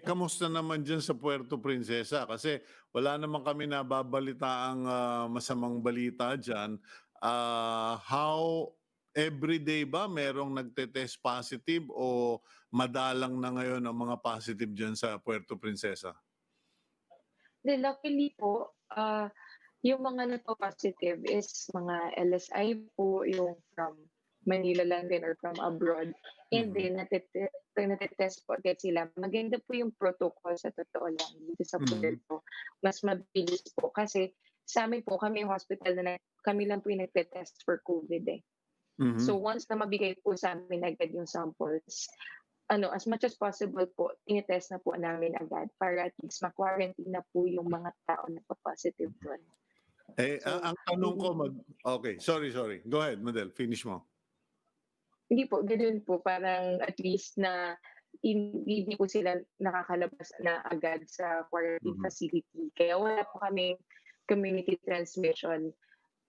Kamusta naman dyan sa Puerto Princesa? Kasi wala naman kami nababalitaang masamang balita dyan. How everyday ba merong nagte-test positive o madalang na ngayon ang mga positive dyan sa Puerto Princesa? Luckily po, yung mga nagpo-positive is mga LSI po, yung from Manila lang din or from abroad. And then, natitest po agad sila. Maganda po yung protocol sa totoo lang dito sa Puerto. Mas mabilis po. Kasi sa amin po, kami yung hospital na kami lang po yung nagtitest for COVID So once na mabigay po sa amin agad yung samples, as much as possible po, tinitest na po namin agad para at least ma-quarantine na po yung mga tao na pa-positive doon. Ang tanong ko, okay, sorry. Go ahead, Madel, finish mo. Hindi po, ganoon po. Parang at least na hindi po sila nakakalabas na agad sa quarantine facility. Kaya wala po kaming community transmission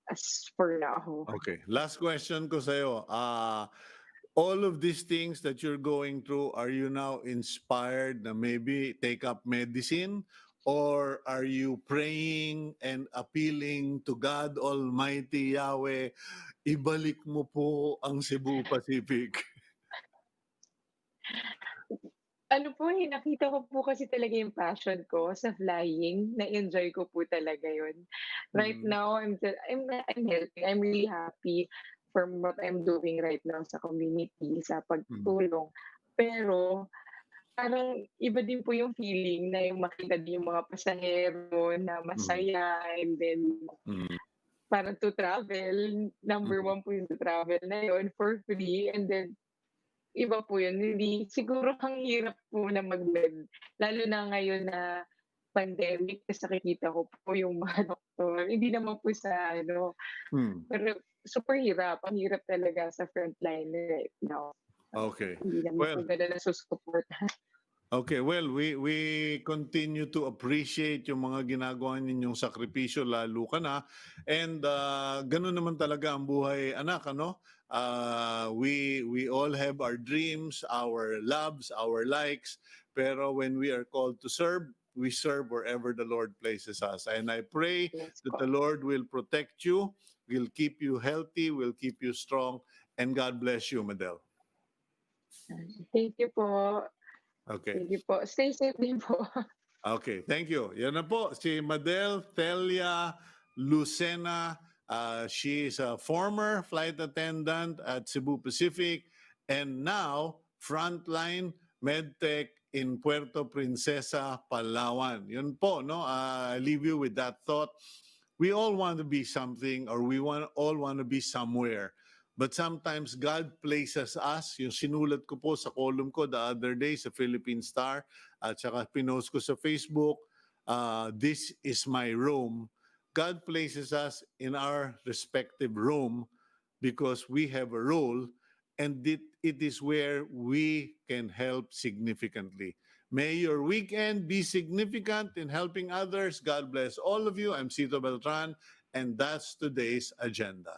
as for now. Okay, last question ko sa'yo. All of these things that you're going through, are you now inspired na maybe take up medicine? Or are you praying and appealing to God Almighty Yahweh, ibalik mo po ang Cebu Pacific? Nakita ko po kasi talaga yung passion ko sa flying. Na-enjoy ko po talaga yun. Right now, I'm helping. I'm really happy from what I'm doing right now sa community, sa pagtulong. Pero, parang iba din po yung feeling na yung makita din yung mga pasahero na masaya and then parang to travel. Number one po yung to travel na yun for free. And then, iba po yun. Hindi, siguro ang hirap po na mag-med. Lalo na ngayon na pandemic, kasi nakikita ko po yung mga doktor. Hindi naman po sa pero super hirap. Ang hirap talaga sa frontline right now. Okay. Hindi naman po Well, ganun na susuporta. okay, well, we continue to appreciate yung mga ginagawa ninyong sakripisyo, lalo ka na. And ganun naman talaga ang buhay, anak, ano? We all have our dreams, our loves, our likes, pero when we are called to serve, we serve wherever the Lord places us. And I pray Yes that po. the Lord will protect you, will keep you healthy, will keep you strong, and God bless you, Madel. Thank you po. Okay. Thank you po. Stay safe din po. Okay, thank you. Yan na po, si Maria Thelia Lucena. She is a former flight attendant at Cebu Pacific and now frontline medtech in Puerto Princesa, Palawan. Yun po, no? I leave you with that thought. We all want to be something, or all want to be somewhere. But sometimes God places us, yung sinulat ko po sa column ko the other day sa Philippine Star, at saka pinost ko sa Facebook, this is my room. God places us in our respective room because we have a role, and it is where we can help significantly. May your weekend be significant in helping others. God bless all of you. I'm Cito Beltran, and that's today's agenda.